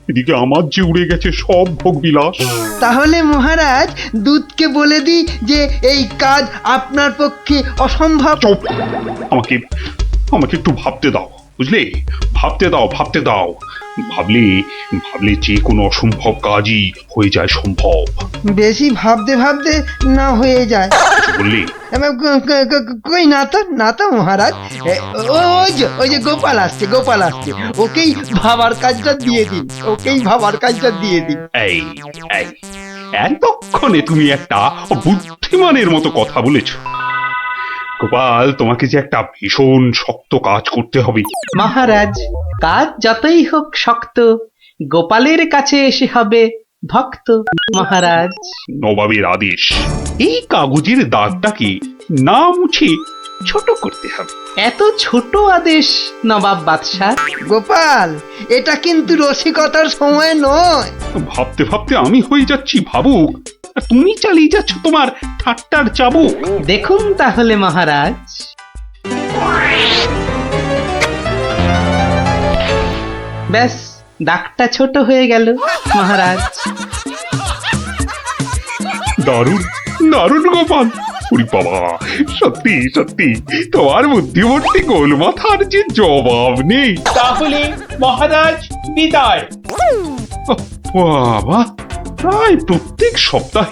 এদিকে আমার যে উড়ে গেছে সব ভোগ বিলাস।
তাহলে মহারাজ দুধকে বলে দিই যে এই কাজ আপনার পক্ষে অসম্ভব।
চুপ! আমাকে আমাকে একটু ভাবতে দাও, বুঝলে? ভাবতে দাও, ভাবতে দাও। ভাবলে ভাবলে যে কোনো অসম্ভব কাজই হয়ে যায় সম্ভব।
বেশি ভাবতে ভাবতে না হয়ে যায়।
বললে
কই না তো মহারাজ, ওই যে গোপাল আসছে, গোপাল আসছে, ওকেই ভাবার কাজটা দিয়ে দিন, ওকেই ভাবার কাজটা দিয়ে দিন।
এই এই এতক্ষণে তুমি একটা বুদ্ধিমানের মতো কথা বলেছ। গোপাল, তোমাকে যে একটা ভীষণ শক্ত কাজ করতে হবে।
মহারাজ, কাজ যতই হোক শক্ত, গোপালের কাছে এসে হবে ভক্ত। মহারাজ,
নবাবের আদেশ, এই কাগজের দাগটাকে না মুছে ছোট করতে হবে।
এত ছোট আদেশ নবাব বাদশাহ?
গোপাল, এটা কিন্তু রসিকতার সময় নয়।
ভাবতে ভাবতে আমি হয়ে যাচ্ছি ভাবুক, আর তুমি চালিয়ে যাচ্ছ তোমার ঠাট্টার চাবুক।
দেখুন তাহলে মহারাজ। ব্যাস, দাগটা ছোট হয়ে গেল মহারাজ।
দারুণ দারুণ গোপাল, ওরে বাবা, সত্যি সত্যি তোমার বুদ্ধিমত্তি গোল মাথার যে জবাব নেই।
তাহলে মহারাজ বিদায়।
বাবা, প্রায় প্রত্যেক সপ্তাহে